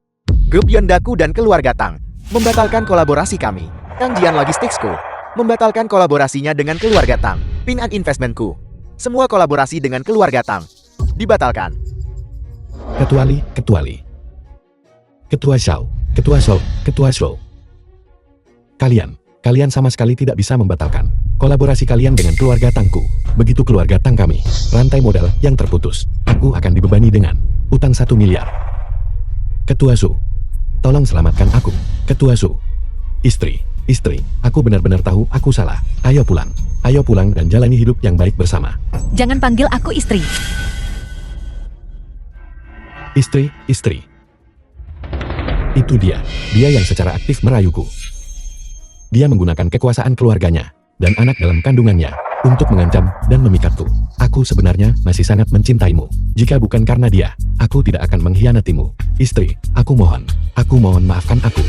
Grup Yondaku dan keluarga Tang membatalkan kolaborasi kami. Tang Jian Logisticsku membatalkan kolaborasinya dengan keluarga Tang. Pin and Investmentku, semua kolaborasi dengan keluarga Tang dibatalkan. Ketua Shao, Ketua Shou. Kalian sama sekali tidak bisa membatalkan kolaborasi kalian dengan keluarga Tangku. Begitu keluarga Tang kami, rantai modal yang terputus, aku akan dibebani dengan utang 1 miliar. Ketua Su, tolong selamatkan aku. Ketua Su. Istri, aku benar-benar tahu aku salah. Ayo pulang dan jalani hidup yang baik bersama. Jangan panggil aku istri. Istri. Itu dia yang secara aktif merayuku. Dia menggunakan kekuasaan keluarganya dan anak dalam kandungannya untuk mengancam dan memikatku. Aku sebenarnya masih sangat mencintaimu. Jika bukan karena dia, aku tidak akan mengkhianatimu. Istri, aku mohon maafkan aku.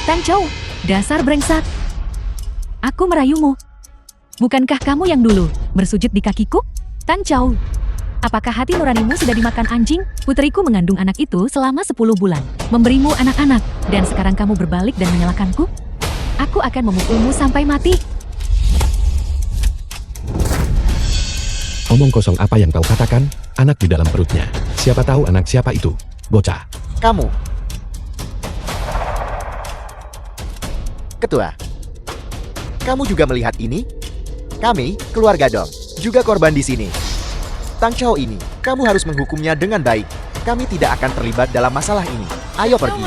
Tang Chao, dasar brengsek. Aku merayumu. Bukankah kamu yang dulu bersujud di kakiku? Tang Chao, apakah hati nuranimu sudah dimakan anjing? Putriku mengandung anak itu selama 10 bulan, memberimu anak-anak, dan sekarang kamu berbalik dan menyalahkanku? Aku akan memukulmu sampai mati. Omong kosong apa yang kau katakan? Anak di dalam perutnya. Siapa tahu anak siapa itu? Bocah. Kamu. Ketua. Kamu juga melihat ini? Kami, keluarga Dong, juga korban di sini. Tang Chao ini, kamu harus menghukumnya dengan baik. Kami tidak akan terlibat dalam masalah ini. Ayo pergi.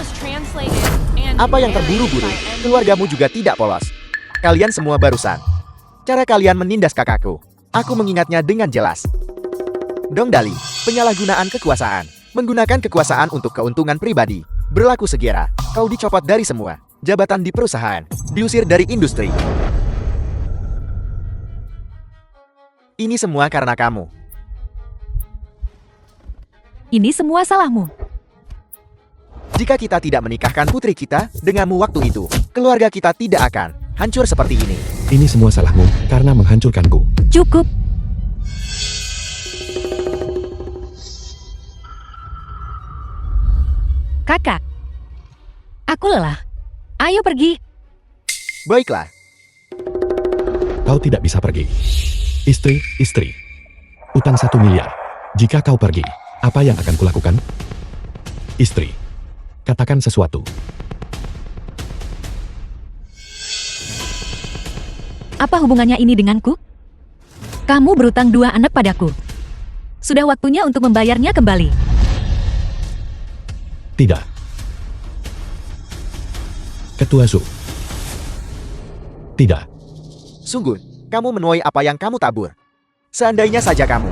Apa yang terburu-buru, keluargamu juga tidak polos. Kalian semua barusan. Cara kalian menindas kakakku, aku mengingatnya dengan jelas. Dong Dali, penyalahgunaan kekuasaan. Menggunakan kekuasaan untuk keuntungan pribadi. Berlaku segera, kau dicopot dari semua jabatan di perusahaan, diusir dari industri. Ini semua karena kamu. Ini semua salahmu. Jika kita tidak menikahkan putri kita denganmu waktu itu, keluarga kita tidak akan hancur seperti ini. Ini semua salahmu karena menghancurkanku. Cukup. Kakak, Aku lelah. Ayo pergi. Baiklah, Kau tidak bisa pergi. Istri. Utang 1 miliar. Jika kau pergi, apa yang akan kulakukan? Istri. Katakan sesuatu. Apa hubungannya ini denganku? Kamu berutang 2 anak padaku. Sudah waktunya untuk membayarnya kembali. Tidak. Ketua Su. Tidak. sungguh, kamu menuai apa yang kamu tabur. Seandainya saja kamu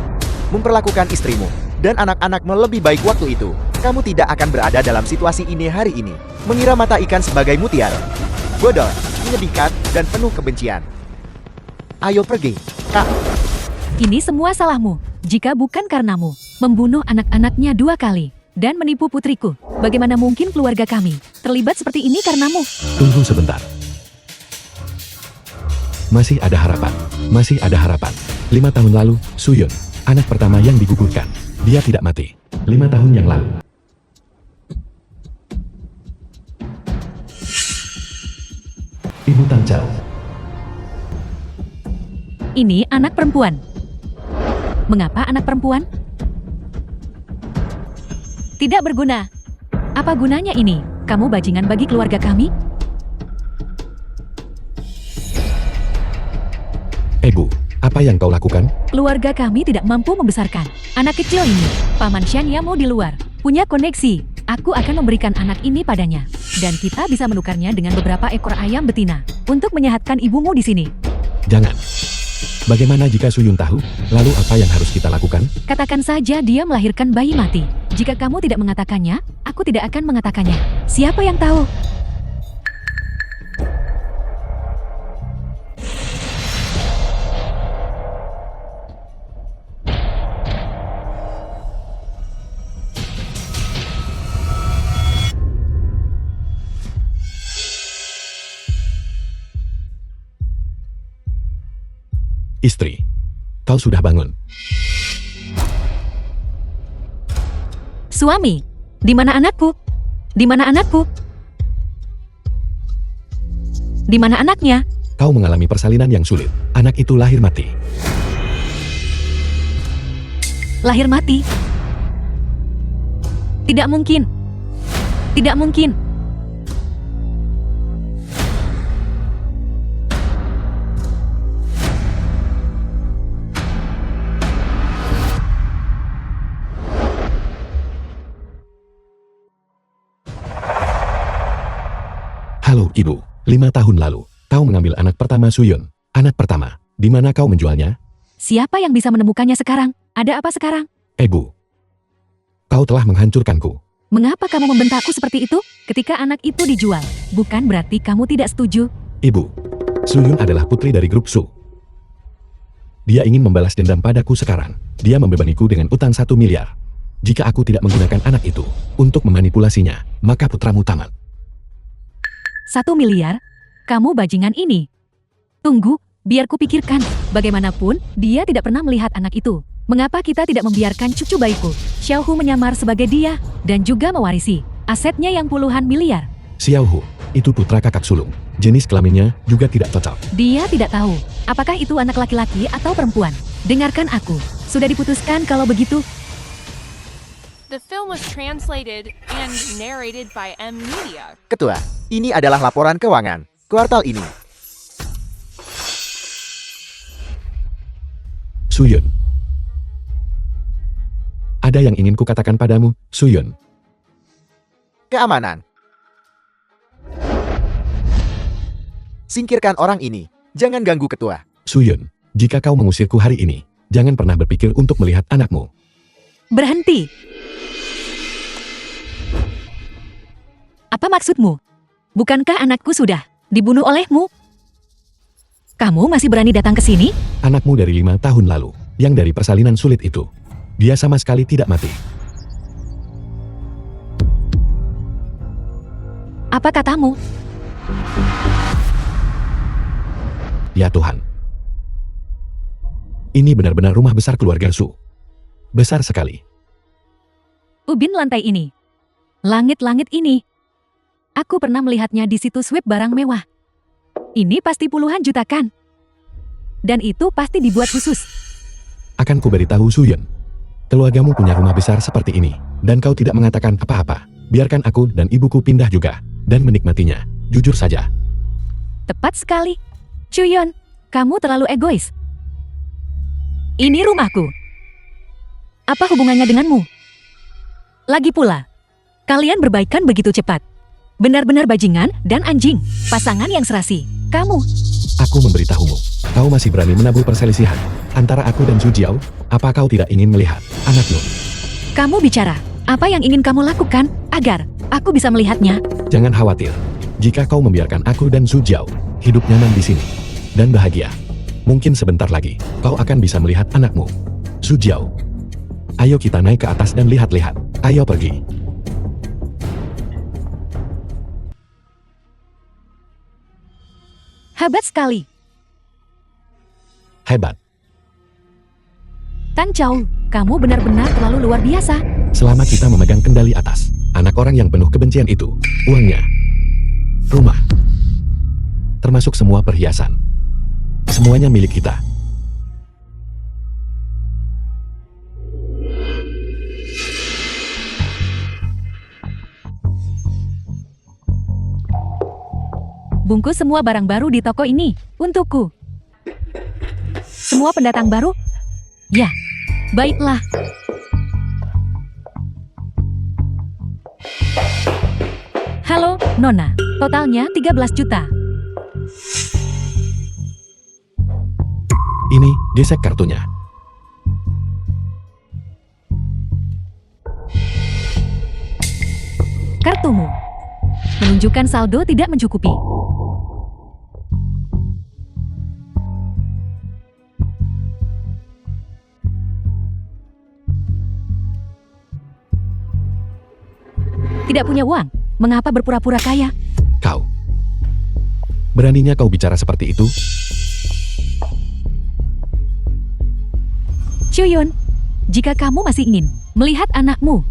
memperlakukan istrimu dan anak-anakmu lebih baik waktu itu, kamu tidak akan berada dalam situasi ini hari ini. Mengira mata ikan sebagai mutiara. Bodoh, menyedihkan, dan penuh kebencian. Ayo pergi, Kak. Ini semua salahmu. Jika bukan karenamu, membunuh anak-anaknya 2 kali, dan menipu putriku, bagaimana mungkin keluarga kami terlibat seperti ini karenamu? Tunggu sebentar. Masih ada harapan. Masih ada harapan. 5 tahun lalu, Suyun, anak pertama yang digugurkan. Dia tidak mati. 5 tahun yang lalu. Ibu Tang Chao. Ini anak perempuan. Mengapa anak perempuan? Tidak berguna. Apa gunanya ini? Kamu bajingan bagi keluarga kami? Bu, apa yang kau lakukan? Keluarga kami tidak mampu membesarkan anak kecil ini. Paman Shan Yamo di luar punya koneksi. Aku akan memberikan anak ini padanya. Dan kita bisa menukarnya dengan beberapa ekor ayam betina untuk menyehatkan ibumu di sini. Jangan. Bagaimana jika Suyun tahu? Lalu apa yang harus kita lakukan? Katakan saja dia melahirkan bayi mati. Jika kamu tidak mengatakannya, aku tidak akan mengatakannya. Siapa yang tahu? Istri, kau sudah bangun. Suami, di mana anakku? Di mana anakku? Di mana anaknya? Kau mengalami persalinan yang sulit. Anak itu lahir mati. Lahir mati? Tidak mungkin. Tidak mungkin. Halo ibu, 5 tahun lalu, kau mengambil anak pertama Suyun. Anak pertama, di mana kau menjualnya? Siapa yang bisa menemukannya sekarang? Ada apa sekarang? Bu, kau telah menghancurkanku. Mengapa kamu membentakku seperti itu? Ketika anak itu dijual, bukan berarti kamu tidak setuju. Ibu, Suyun adalah putri dari grup Su. Dia ingin membalas dendam padaku sekarang. Dia membebaniku dengan utang 1 miliar. Jika aku tidak menggunakan anak itu untuk memanipulasinya, maka putramu tamat. 1 miliar? Kamu bajingan ini. Tunggu, biar kupikirkan. Bagaimanapun, dia tidak pernah melihat anak itu. Mengapa kita tidak membiarkan cucu bayiku, Xiaohu, menyamar sebagai dia, dan juga mewarisi asetnya yang puluhan miliar? Xiaohu, itu putra kakak sulung. Jenis kelaminnya juga tidak cocok. Dia tidak tahu, apakah itu anak laki-laki atau perempuan. Dengarkan aku, sudah diputuskan kalau begitu. The film was translated and narrated by M Media. Ketua, ini adalah laporan keuangan kuartal ini. Suyun. Ada yang ingin kukatakan padamu, Suyun. Keamanan. Singkirkan orang ini. Jangan ganggu ketua. Suyun, jika kau mengusirku hari ini, jangan pernah berpikir untuk melihat anakmu. Berhenti. Apa maksudmu? Bukankah anakku sudah dibunuh olehmu? Kamu masih berani datang ke sini? Anakmu dari 5 tahun lalu, yang dari persalinan sulit itu. Dia sama sekali tidak mati. Apa katamu? Ya Tuhan. Ini benar-benar rumah besar keluarga Su. Besar sekali. Ubin lantai ini. Langit-langit ini. Aku pernah melihatnya di situs web barang mewah. Ini pasti puluhan juta kan? Dan itu pasti dibuat khusus. Akan ku beritahu Suyun. Keluargamu punya rumah besar seperti ini, dan kau tidak mengatakan apa-apa. Biarkan aku dan ibuku pindah juga, dan menikmatinya. Jujur saja. Tepat sekali. Chuyun, kamu terlalu egois. Ini rumahku. Apa hubungannya denganmu? Lagi pula, kalian berbaikan begitu cepat. Benar-benar bajingan dan anjing, pasangan yang serasi. Kamu. Aku memberitahumu, kau masih berani menabur perselisihan antara aku dan Su Jiao. Apa kau tidak ingin melihat anakmu? Kamu bicara, apa yang ingin kamu lakukan agar aku bisa melihatnya? Jangan khawatir. Jika kau membiarkan aku dan Su Jiao hidup nyaman di sini dan bahagia, mungkin sebentar lagi kau akan bisa melihat anakmu. Su Jiao, ayo kita naik ke atas dan lihat-lihat. Ayo pergi. Hebat sekali. Hebat. Tang Chao, kamu benar-benar terlalu luar biasa. Selama kita memegang kendali atas anak orang yang penuh kebencian itu, uangnya, rumah, termasuk semua perhiasan, semuanya milik kita. Bungkus semua barang baru di toko ini untukku. Semua pendatang baru? Ya, baiklah. Halo, Nona. Totalnya 13 juta. Ini, gesek kartunya. Kartumu. Menunjukkan saldo tidak mencukupi. Tidak punya uang, mengapa berpura-pura kaya? Kau. Beraninya kau bicara seperti itu? Chuyun, jika kamu masih ingin melihat anakmu,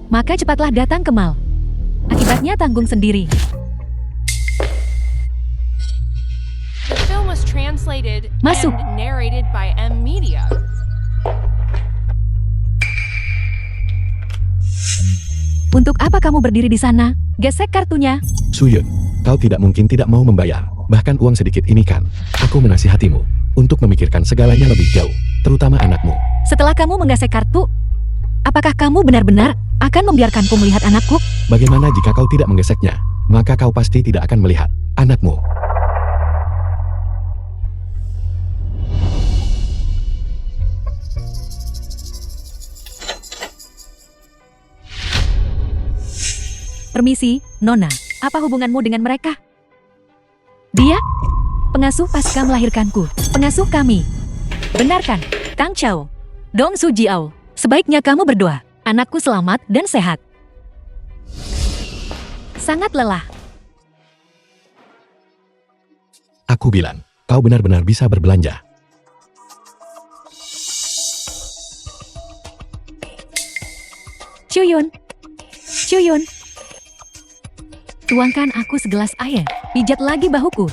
maka cepatlah datang ke mall. Akibatnya tanggung sendiri. The film was translated Masuk. and narrated by M Media. Untuk apa kamu berdiri di sana? Gesek kartunya. Suyun, kau tidak mungkin tidak mau membayar. Bahkan uang sedikit ini kan. Aku menasihatimu untuk memikirkan segalanya lebih jauh, terutama anakmu. Setelah kamu menggesek kartu, apakah kamu benar-benar akan membiarkanku melihat anakku? Bagaimana jika kau tidak menggeseknya? Maka kau pasti tidak akan melihat anakmu. Permisi, Nona. Apa hubunganmu dengan mereka? Dia? Pengasuh pasca melahirkanku. Pengasuh kami. Benar kan, Tang Chao? Dong Su Jiao. Sebaiknya kamu berdoa. Anakku selamat dan sehat. Sangat lelah. Aku bilang, kau benar-benar bisa berbelanja. Chuyun. Chuyun. Tuangkan aku segelas air. Pijat lagi bahuku.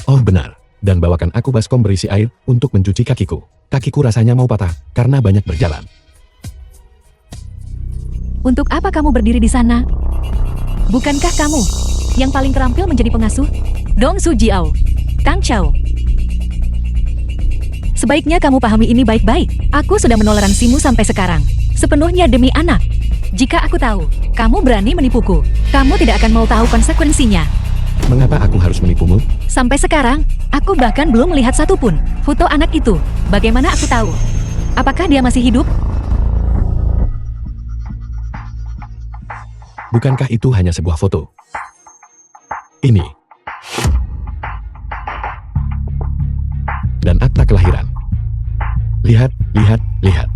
Oh benar, dan bawakan aku baskom berisi air untuk mencuci kakiku. Kakiku rasanya mau patah karena banyak berjalan. Untuk apa kamu berdiri di sana? Bukankah kamu yang paling terampil menjadi pengasuh? Dong Su Jiao, Tang Chao. Sebaiknya kamu pahami ini baik-baik. Aku sudah menoleransimu sampai sekarang. Sepenuhnya demi anak. Jika aku tahu, kamu berani menipuku, kamu tidak akan mau tahu konsekuensinya. Mengapa aku harus menipumu? Sampai sekarang, aku bahkan belum melihat satupun foto anak itu. Bagaimana aku tahu? Apakah dia masih hidup? Bukankah itu hanya sebuah foto? Ini. Dan akta kelahiran. Lihat, lihat, lihat.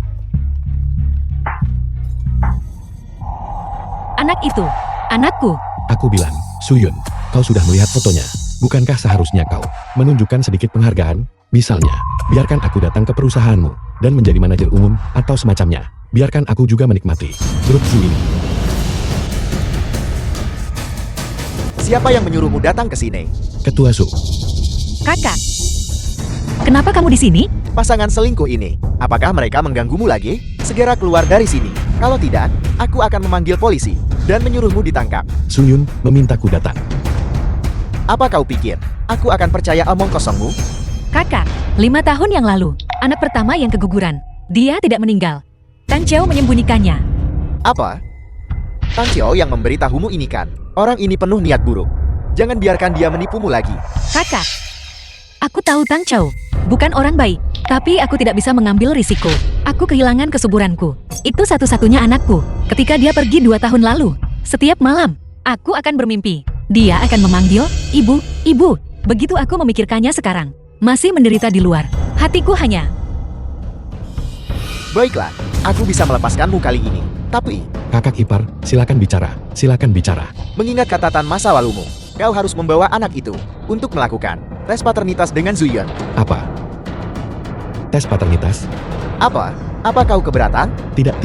Anak itu, anakku. Aku bilang, Suyun, kau sudah melihat fotonya. Bukankah seharusnya kau menunjukkan sedikit penghargaan? Misalnya, biarkan aku datang ke perusahaanmu dan menjadi manajer umum atau semacamnya. Biarkan aku juga menikmati grup Zu ini. Siapa yang menyuruhmu datang ke sini? Ketua Su. Kakak, kenapa kamu di sini? Pasangan selingkuh ini, apakah mereka mengganggumu lagi? Segera keluar dari sini. Kalau tidak, aku akan memanggil polisi dan menyuruhmu ditangkap. Suyun memintaku datang. Apa kau pikir? Aku akan percaya omong kosongmu? Kakak, 5 tahun yang lalu, anak pertama yang keguguran. Dia tidak meninggal. Tang Xiao menyembunyikannya. Apa? Tang Xiao yang memberitahumu ini kan? Orang ini penuh niat buruk. Jangan biarkan dia menipumu lagi. Kakak, aku tahu Tang Xiao bukan orang baik, tapi aku tidak bisa mengambil risiko. Aku kehilangan kesuburanku. Itu satu-satunya anakku. Ketika dia pergi 2 tahun lalu, setiap malam, aku akan bermimpi. Dia akan memanggil, "Ibu, ibu." Begitu aku memikirkannya sekarang, masih menderita di luar. Hatiku hanya... Baiklah, aku bisa melepaskanmu kali ini. Tapi, Kakak ipar, silakan bicara. Silakan bicara. mengingat catatan masa lalumu, kau harus membawa anak itu untuk melakukan tes paternitas dengan Zuyon. Apa? Tes paternitas? Apa? Apa kau keberatan? Tidak.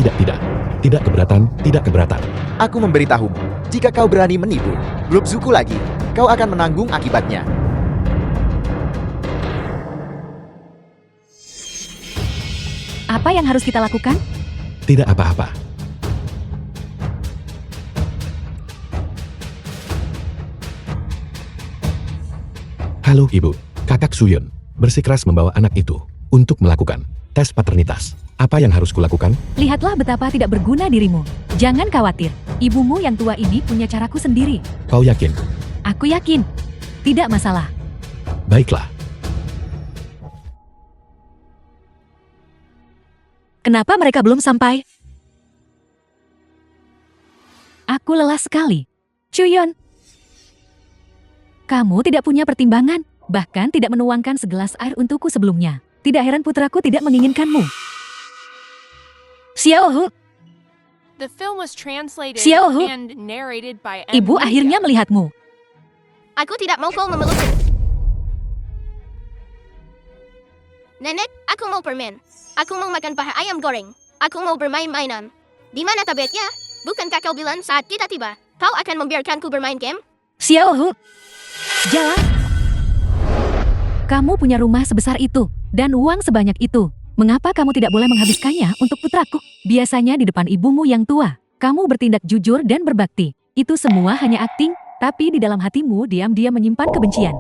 Tidak keberatan, tidak keberatan. Aku memberitahumu, jika kau berani menipu grup Zuku lagi, kau akan menanggung akibatnya. Apa yang harus kita lakukan? Tidak apa-apa. Halo Ibu, Kakak Suyun bersikeras membawa anak itu untuk melakukan tes paternitas. Apa yang harus kulakukan? Lihatlah betapa tidak berguna dirimu. Jangan khawatir, ibumu yang tua ini punya caraku sendiri. Kau yakin? Aku yakin. Tidak masalah. Baiklah. Kenapa mereka belum sampai? Aku lelah sekali. Chuyon, kamu tidak punya pertimbangan, bahkan tidak menuangkan segelas air untukku sebelumnya. Tidak heran putraku tidak menginginkanmu. Xiaohu, The film was translated Xiaohu. and narrated by M. ibu Media. akhirnya melihatmu. Aku tidak mau kau memeluk. Nenek, aku mau permen. Aku mau makan paha ayam goreng. Aku mau bermain-mainan. Di mana tabletnya? Bukankah kau bilang saat kita tiba, kau akan membiarkanku bermain game? Xiaohu, jalan. Kamu punya rumah sebesar itu dan uang sebanyak itu. Mengapa kamu tidak boleh menghabiskannya untuk putraku? Biasanya di depan ibumu yang tua, kamu bertindak jujur dan berbakti. Itu semua hanya akting, tapi di dalam hatimu diam-diam menyimpan kebencian.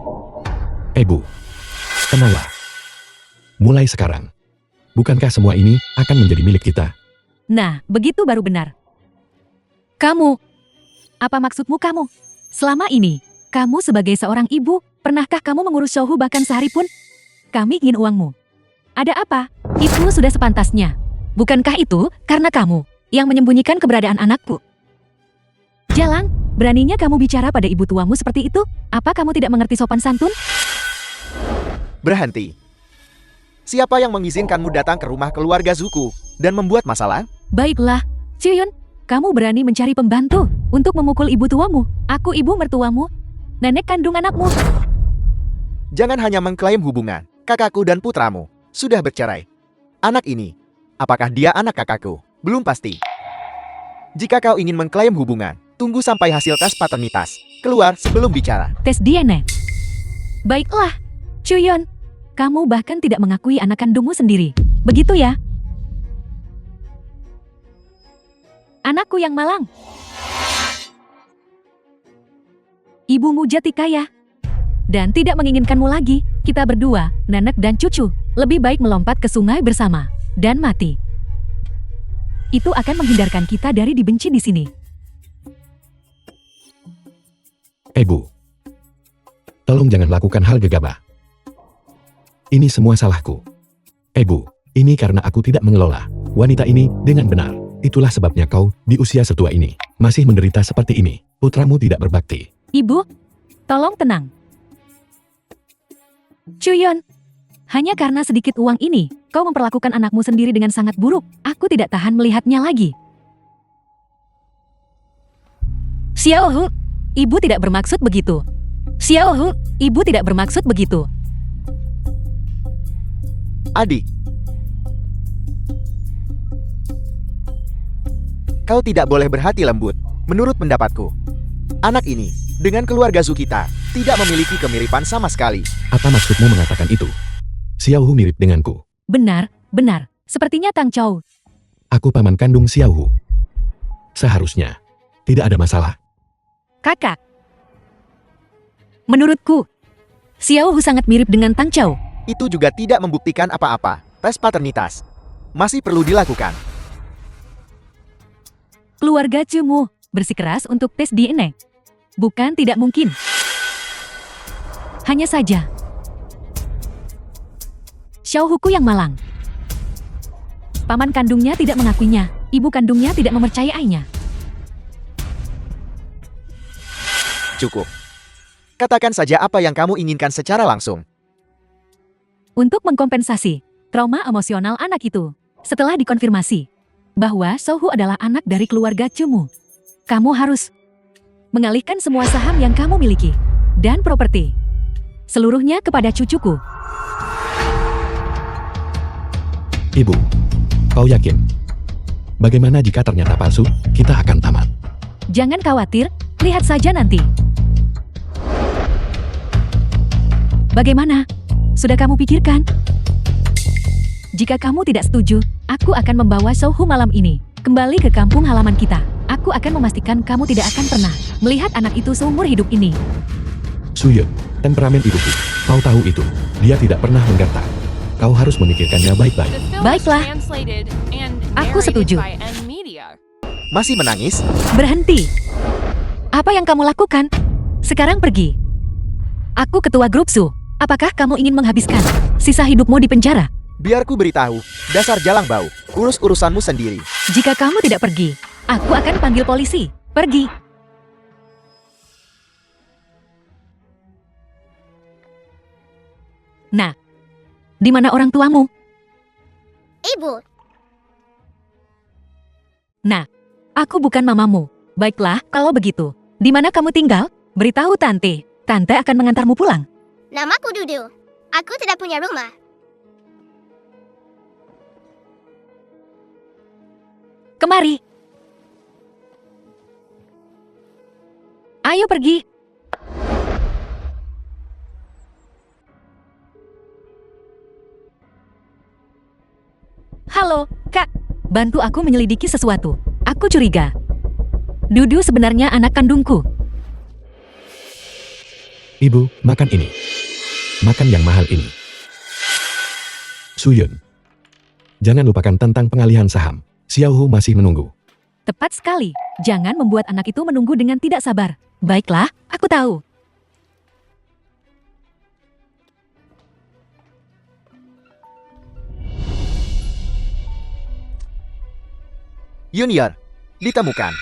Bu, tenanglah. Mulai sekarang, bukankah semua ini akan menjadi milik kita? Nah, begitu baru benar. Kamu, apa maksudmu kamu? Selama ini, kamu sebagai seorang ibu, pernahkah kamu mengurus Shouhu bahkan sehari pun? Kami ingin uangmu. Ada apa? Itu sudah sepantasnya. Bukankah itu karena kamu yang menyembunyikan keberadaan anakku? Jalan, beraninya kamu bicara pada ibu tuamu seperti itu? Apa kamu tidak mengerti sopan santun? Berhenti. Siapa yang mengizinkanmu datang ke rumah keluarga Zuku dan membuat masalah? Baiklah, Chuyun, kamu berani mencari pembantu untuk memukul ibu tuamu. Aku ibu mertuamu, nenek kandung anakmu. Jangan hanya mengklaim hubungan. Kakakku dan putramu sudah bercerai. Anak ini, apakah dia anak kakakku? Belum pasti. Jika kau ingin mengklaim hubungan, tunggu sampai hasil tes paternitas keluar sebelum bicara. Tes DNA. Baiklah, Chuyun, kamu bahkan tidak mengakui anak kandungmu sendiri. Begitu ya? Anakku yang malang. Ibumu jati kaya. Dan tidak menginginkanmu lagi. Kita berdua, nenek dan cucu, lebih baik melompat ke sungai bersama dan mati. Itu akan menghindarkan kita dari dibenci di sini. Bu, tolong jangan lakukan hal gegabah. Ini semua salahku. Bu, ini karena aku tidak mengelola wanita ini dengan benar. Itulah sebabnya kau, di usia setua ini, masih menderita seperti ini. Putramu tidak berbakti. Ibu, tolong tenang. Chuyun, hanya karena sedikit uang ini, kau memperlakukan anakmu sendiri dengan sangat buruk. Aku tidak tahan melihatnya lagi. Xiaohu, ibu tidak bermaksud begitu. Xiaohu, ibu tidak bermaksud begitu. Adik, kau tidak boleh berhati lembut. Menurut pendapatku, anak ini Dengan keluarga Zhu kita, tidak memiliki kemiripan sama sekali. Apa maksudmu mengatakan itu? Xiaohu mirip denganku. Benar, benar. Sepertinya Tang Chou. Aku paman kandung Xiaohu. Seharusnya tidak ada masalah. Kakak. Menurutku, Xiaohu sangat mirip dengan Tang Chou. Itu juga tidak membuktikan apa-apa. Tes paternitas masih perlu dilakukan. Keluarga Cemu bersikeras untuk tes DNA. Bukan tidak mungkin. Hanya saja, Xiaohuku yang malang. Paman kandungnya tidak mengakuinya, ibu kandungnya tidak mempercayainya. Cukup. Katakan saja apa yang kamu inginkan secara langsung. Untuk mengkompensasi trauma emosional anak itu, setelah dikonfirmasi bahwa Xiaohu adalah anak dari keluarga Cemu, kamu harus mengalihkan semua saham yang kamu miliki dan properti seluruhnya kepada cucuku. Ibu, kau yakin? Bagaimana jika ternyata palsu? Kita akan tamat. Jangan khawatir, lihat saja nanti. Bagaimana? Sudah kamu pikirkan? Jika kamu tidak setuju, aku akan membawa Xiaohu malam ini kembali ke kampung halaman kita. Aku akan memastikan kamu tidak akan pernah melihat anak itu seumur hidup ini. Suyun, temperamen ibuku. Kau tahu itu. Dia tidak pernah menggertak. Kau harus memikirkannya baik-baik. The film was Baiklah. translated and Aku narrated setuju. by M Media. Masih menangis? Berhenti. Apa yang kamu lakukan? Sekarang pergi. Aku ketua grup Su. Apakah kamu ingin menghabiskan sisa hidupmu di penjara? Biar ku beritahu, dasar jalang bau. Urus urusanmu sendiri. Jika kamu tidak pergi, aku akan panggil polisi. Pergi. Nah, di mana orang tuamu? Ibu, Nah, aku bukan mamamu. Baiklah, kalau begitu. Di mana kamu tinggal? Beritahu Tante. Tante akan mengantarmu pulang. namaku Dudu. Aku tidak punya rumah. Kemari. Ayo pergi. Halo, Kak. Bantu aku menyelidiki sesuatu. Aku curiga. Dudu sebenarnya anak kandungku. Ibu, makan ini. Makan yang mahal ini. Suyun. Jangan lupakan tentang pengalihan saham. Xiaohu masih menunggu. Tepat sekali. Jangan membuat anak itu menunggu dengan tidak sabar. Baiklah, aku tahu. Junior, ditemukan.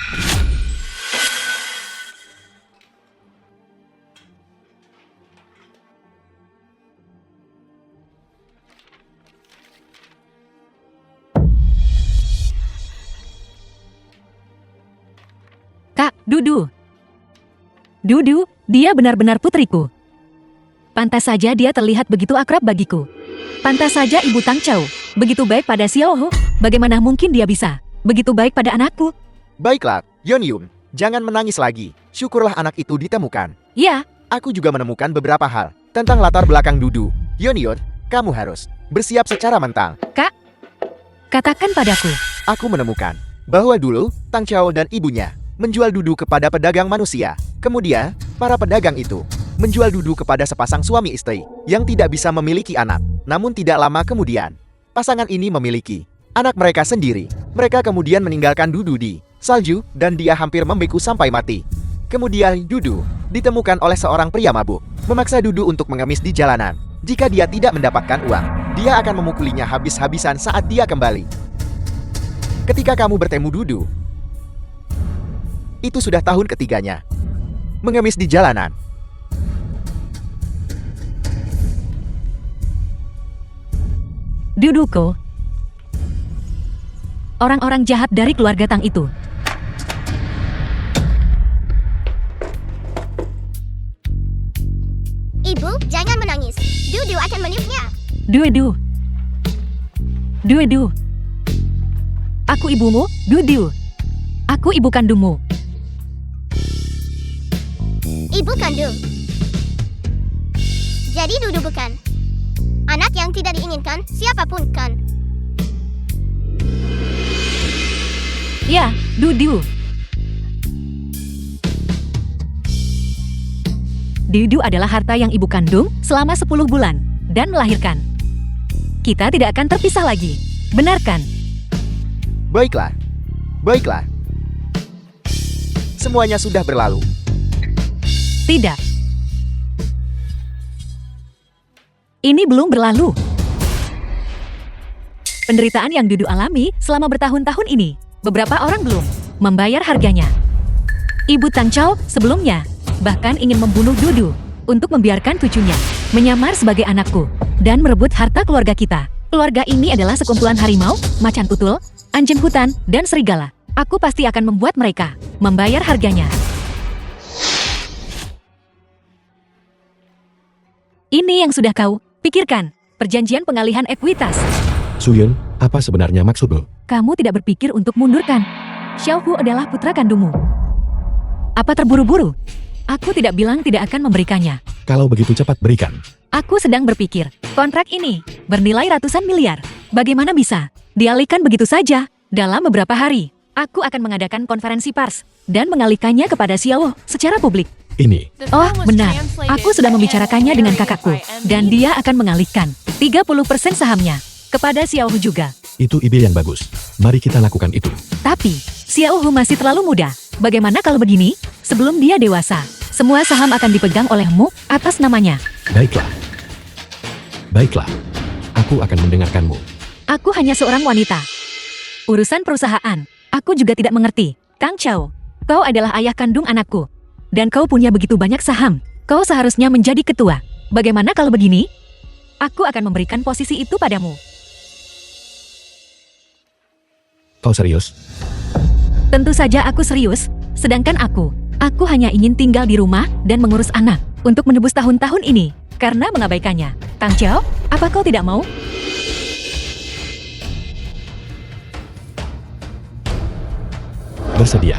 Kak, Dudu. Dudu, dia benar-benar putriku. Pantas saja dia terlihat begitu akrab bagiku. Pantas saja Ibu Tang Chou begitu baik pada Xiaohu. Bagaimana mungkin dia bisa begitu baik pada anakku? Baiklah, Yeon-yun, jangan menangis lagi. Syukurlah anak itu ditemukan. Ya, Aku juga menemukan beberapa hal tentang latar belakang Dudu. Yeon-yun, kamu harus bersiap secara mentang. katakan padaku. Aku menemukan bahwa dulu Tang Chao dan ibunya menjual Dudu kepada pedagang manusia. Kemudian, para pedagang itu menjual Dudu kepada sepasang suami istri yang tidak bisa memiliki anak. Namun tidak lama kemudian, pasangan ini memiliki anak mereka sendiri. Mereka kemudian meninggalkan Dudu di salju dan dia hampir membeku sampai mati. Kemudian Dudu ditemukan oleh seorang pria mabuk, memaksa Dudu untuk mengemis di jalanan. Jika dia tidak mendapatkan uang, dia akan memukulinya habis-habisan saat dia kembali. Ketika kamu bertemu Dudu, itu sudah tahun ketiganya. Mengemis di jalanan. Duduko. Orang-orang jahat dari keluarga Tang itu. Ibu, jangan menangis. Dudu akan meniupnya. Dudu. Dudu. Aku ibumu, Dudu. Aku ibu kandungmu. Ibu kandung. Jadi Dudu bukan anak yang tidak diinginkan siapapun kan? Ya, Dudu. Dudu adalah harta yang ibu kandung selama 10 bulan dan melahirkan. Kita tidak akan terpisah lagi. Benar kan? Baiklah. Baiklah. Semuanya sudah berlalu. Tidak. Ini belum berlalu. Penderitaan yang Dudu alami selama bertahun-tahun ini, beberapa orang belum membayar harganya. Ibu Tang Chao sebelumnya bahkan ingin membunuh Dudu untuk membiarkan cucunya menyamar sebagai anakku dan merebut harta keluarga kita. Keluarga ini adalah sekumpulan harimau, macan tutul, anjing hutan, dan serigala. Aku pasti akan membuat mereka membayar harganya. Ini yang sudah kau pikirkan, perjanjian pengalihan ekuitas. Suyun, apa sebenarnya maksudmu? Kamu tidak berpikir untuk mundurkan. Xiaohu adalah putra kandungmu. Apa terburu-buru? Aku tidak bilang tidak akan memberikannya. Kalau begitu cepat berikan. Aku sedang berpikir, kontrak ini bernilai ratusan miliar. Bagaimana bisa dialihkan begitu saja? Dalam beberapa hari, aku akan mengadakan konferensi pers dan mengalihkannya kepada Xiao secara publik. Ini, Oh, benar. Aku sudah membicarakannya dengan kakakku, dan dia akan mengalihkan 30% sahamnya kepada Xiaohu juga. itu ide yang bagus. Mari kita lakukan itu. Tapi, Xiaohu masih terlalu muda. Bagaimana kalau begini? Sebelum dia dewasa, semua saham akan dipegang olehmu atas namanya. Baiklah. Baiklah. Aku akan mendengarkanmu. Aku hanya seorang wanita. Urusan perusahaan, aku juga tidak mengerti. Tang Chao, kau adalah ayah kandung anakku. Dan kau punya begitu banyak saham. Kau seharusnya menjadi ketua. Bagaimana kalau begini? Aku akan memberikan posisi itu padamu. Kau serius? Tentu saja aku serius. Sedangkan aku hanya ingin tinggal di rumah dan mengurus anak untuk menebus tahun-tahun ini karena mengabaikannya. Tang Chao, apa kau tidak mau? Bersedia.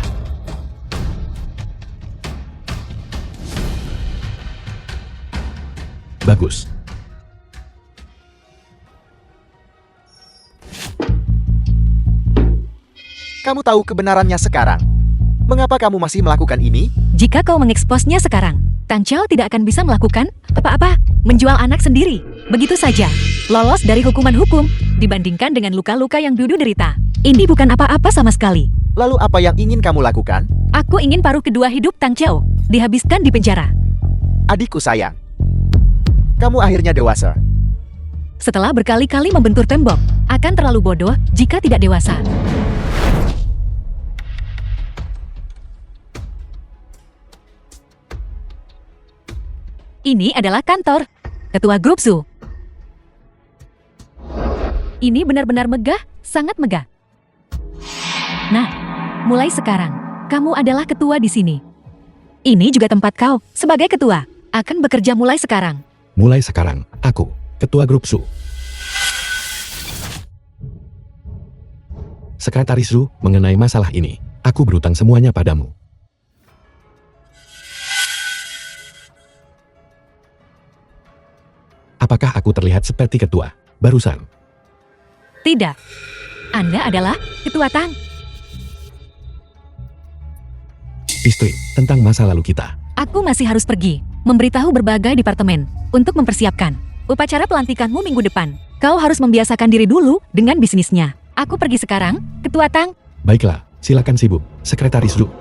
Bagus. Kamu tahu kebenarannya sekarang. Mengapa kamu masih melakukan ini? Jika kau mengeksposnya sekarang, Tang Chao tidak akan bisa melakukan apa-apa, menjual anak sendiri. Begitu saja, lolos dari hukuman hukum, dibandingkan dengan luka-luka yang Dudu derita. Ini bukan apa-apa sama sekali. Lalu apa yang ingin kamu lakukan? Aku ingin paruh kedua hidup Tang Chao dihabiskan di penjara. Adikku sayang. Kamu akhirnya dewasa. Setelah berkali-kali membentur tembok, akan terlalu bodoh jika tidak dewasa. Ini adalah kantor Ketua Grup Zhu. Ini benar-benar megah, sangat megah. Nah, mulai sekarang, kamu adalah ketua di sini. Ini juga tempat kau, sebagai ketua, akan bekerja mulai sekarang. Mulai sekarang, aku, Ketua Grup Zhu. Sekretaris Zhu, mengenai masalah ini, aku berutang semuanya padamu. Apakah aku terlihat seperti ketua barusan? Tidak. Anda adalah Ketua Tang. Istri, tentang masa lalu kita. Aku masih harus pergi, memberitahu berbagai departemen untuk mempersiapkan upacara pelantikanmu minggu depan. Kau harus membiasakan diri dulu dengan bisnisnya. Aku pergi sekarang, Ketua Tang. Baiklah, silakan sibuk, Sekretaris Zhu.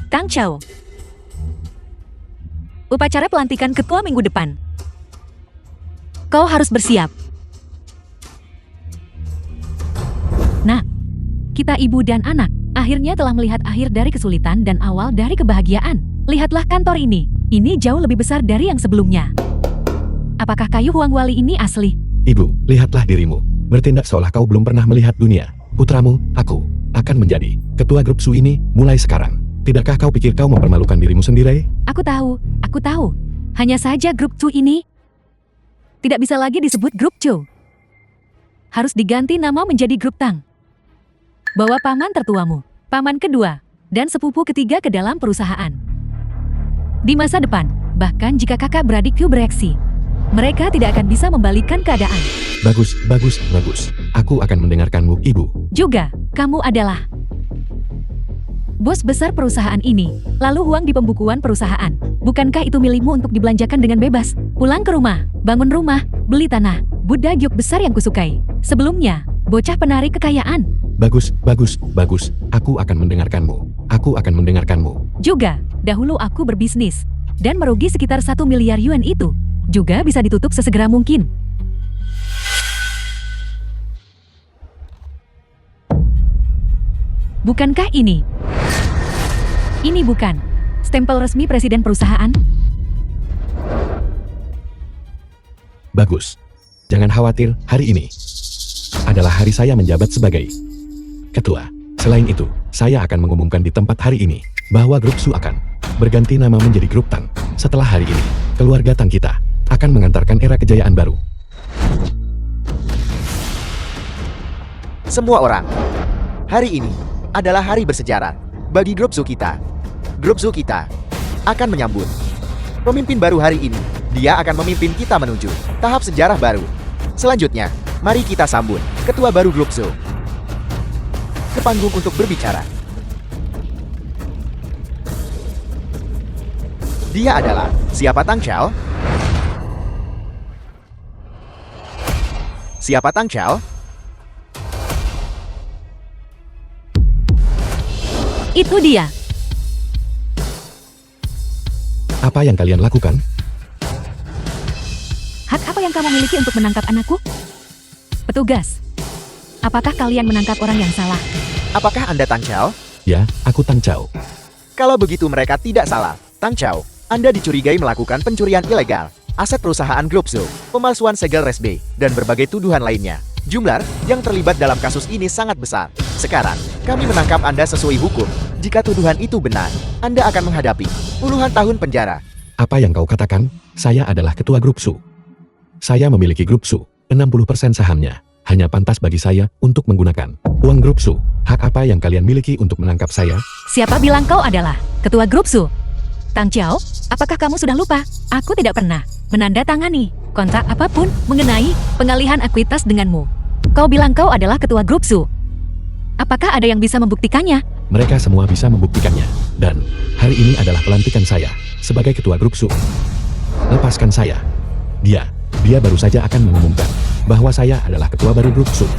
Tang Chao. Upacara pelantikan ketua minggu depan. Kau harus bersiap. Nah, kita ibu dan anak akhirnya telah melihat akhir dari kesulitan dan awal dari kebahagiaan. Lihatlah kantor ini. Ini jauh lebih besar dari yang sebelumnya. Apakah kayu Huang Wali ini asli? Ibu, lihatlah dirimu. Bertindak seolah kau belum pernah melihat dunia. Putramu, aku, akan menjadi ketua grup Zhu ini mulai sekarang. Tidakkah kau pikir kau mempermalukan dirimu sendiri? Aku tahu. Hanya saja grup Chu ini tidak bisa lagi disebut grup Chu. Harus diganti nama menjadi grup Tang. Bawa paman tertuamu, paman kedua, dan sepupu ketiga ke dalam perusahaan. Di masa depan, bahkan jika kakak beradikku bereaksi, mereka tidak akan bisa membalikan keadaan. Bagus, bagus, bagus. Aku akan mendengarkanmu, Ibu. Juga, kamu adalah bos besar perusahaan ini, lalu uang di pembukuan perusahaan. Bukankah itu milikmu untuk dibelanjakan dengan bebas? Pulang ke rumah, bangun rumah, beli tanah, Buddha giok besar yang kusukai. Sebelumnya, bocah penarik kekayaan. Bagus, bagus, bagus. Aku akan mendengarkanmu. Aku akan mendengarkanmu. Juga, dahulu aku berbisnis, dan merugi sekitar 1 miliar yuan itu. Juga bisa ditutup sesegera mungkin. Bukankah ini? Ini bukan stempel resmi presiden perusahaan? Bagus. Jangan khawatir, hari ini adalah hari saya menjabat sebagai ketua. Selain itu, saya akan mengumumkan di tempat hari ini bahwa grup Su akan berganti nama menjadi grup Tang. Setelah hari ini, keluarga Tang kita akan mengantarkan era kejayaan baru. Semua orang, hari ini adalah hari bersejarah bagi grup Su kita. Grup Su kita akan menyambut pemimpin baru hari ini. Dia akan memimpin kita menuju tahap sejarah baru. Selanjutnya, mari kita sambut ketua baru grup Su ke panggung untuk berbicara. Dia adalah siapa Tang Chao? Siapa Tang Chao? Itu dia. Apa yang kalian lakukan? Hak apa yang kamu miliki untuk menangkap anakku? Petugas, apakah kalian menangkap orang yang salah? Apakah Anda Tang Chao? Ya, aku Tang Chao. Kalau begitu mereka tidak salah. Tang Chao, Anda dicurigai melakukan pencurian ilegal, aset perusahaan grup Su, pemalsuan segel resmi, dan berbagai tuduhan lainnya. Jumlah yang terlibat dalam kasus ini sangat besar. Sekarang, kami menangkap Anda sesuai hukum. Jika tuduhan itu benar, Anda akan menghadapi puluhan tahun penjara. Apa yang kau katakan? Saya adalah ketua grup Su. Saya memiliki grup Su, 60% sahamnya. Hanya pantas bagi saya untuk menggunakan uang grup Su. Hak apa yang kalian miliki untuk menangkap saya? Siapa bilang kau adalah ketua grup Su? Tang Chao, apakah kamu sudah lupa? Aku tidak pernah menandatangani kontrak apapun mengenai pengalihan ekuitas denganmu. Kau bilang kau adalah ketua grup Su. Apakah ada yang bisa membuktikannya? Mereka semua bisa membuktikannya. Dan hari ini adalah pelantikan saya sebagai ketua grup Su. Lepaskan saya. Dia baru saja akan mengumumkan bahwa saya adalah ketua baru grup Su.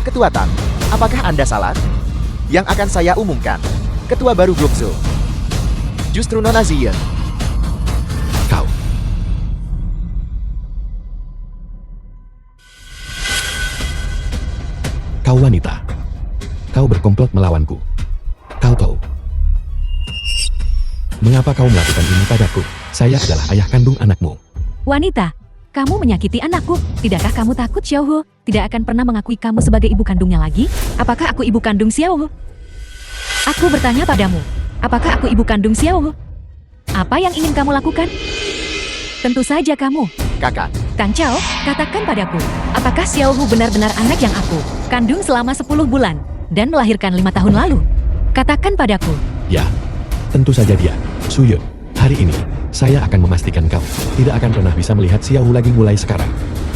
Ketua Tang, apakah Anda salah? Yang akan saya umumkan, ketua baru grup Su. Justru Nona Zion. Kau wanita. Kau berkomplot melawanku. Kau tahu. Mengapa kau melakukan ini padaku? Saya adalah ayah kandung anakmu. Wanita, kamu menyakiti anakku. Tidakkah kamu takut Xiaohu tidak akan pernah mengakui kamu sebagai ibu kandungnya lagi? Apakah aku ibu kandung Xiaohu? Aku bertanya padamu, apakah aku ibu kandung Xiaohu? Apa yang ingin kamu lakukan? Tentu saja kamu. Kakak, Tang Chao, katakan padaku, apakah Xiaohu benar-benar anak yang aku kandung selama 10 bulan dan melahirkan 5 tahun lalu? Katakan padaku. Ya, tentu saja dia. Suyun, hari ini, saya akan memastikan kau tidak akan pernah bisa melihat Xiaohu lagi mulai sekarang.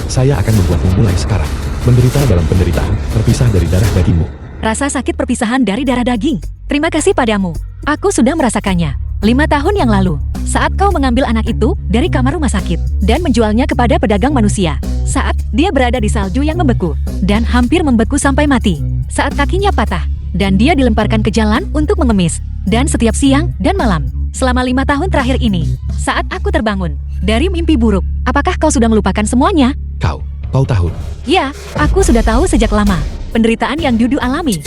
Saya akan membuatmu mulai sekarang menderita dalam penderitaan, terpisah dari darah dagingmu. Rasa sakit perpisahan dari darah daging. Terima kasih padamu. Aku sudah merasakannya. 5 tahun yang lalu, saat kau mengambil anak itu dari kamar rumah sakit dan menjualnya kepada pedagang manusia. Saat dia berada di salju yang membeku dan hampir membeku sampai mati. Saat kakinya patah dan dia dilemparkan ke jalan untuk mengemis. Dan setiap siang dan malam, selama 5 tahun terakhir ini, saat aku terbangun dari mimpi buruk, apakah kau sudah melupakan semuanya? Kau tahu. Ya, aku sudah tahu sejak lama penderitaan yang Dudu alami.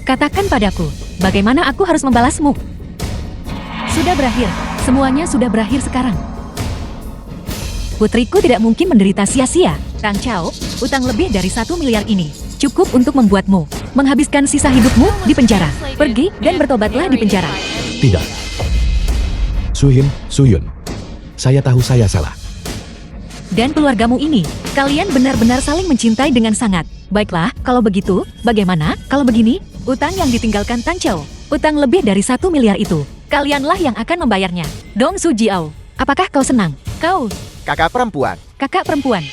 Katakan padaku, bagaimana aku harus membalasmu? Sudah berakhir, semuanya sudah berakhir sekarang. Putriku tidak mungkin menderita sia-sia. Tang Chao, utang lebih dari 1 miliar ini cukup untuk membuatmu menghabiskan sisa hidupmu di penjara. Pergi dan bertobatlah di penjara. Tidak. Suyun, Saya tahu saya salah. Dan keluargamu ini, kalian benar-benar saling mencintai dengan sangat. Baiklah, kalau begitu, bagaimana kalau begini? Utang yang ditinggalkan Tang Chou, utang lebih dari 1 miliar itu, kalianlah yang akan membayarnya. Dong Su Jiao, apakah kau senang? Kau, Kakak perempuan. kakak perempuan,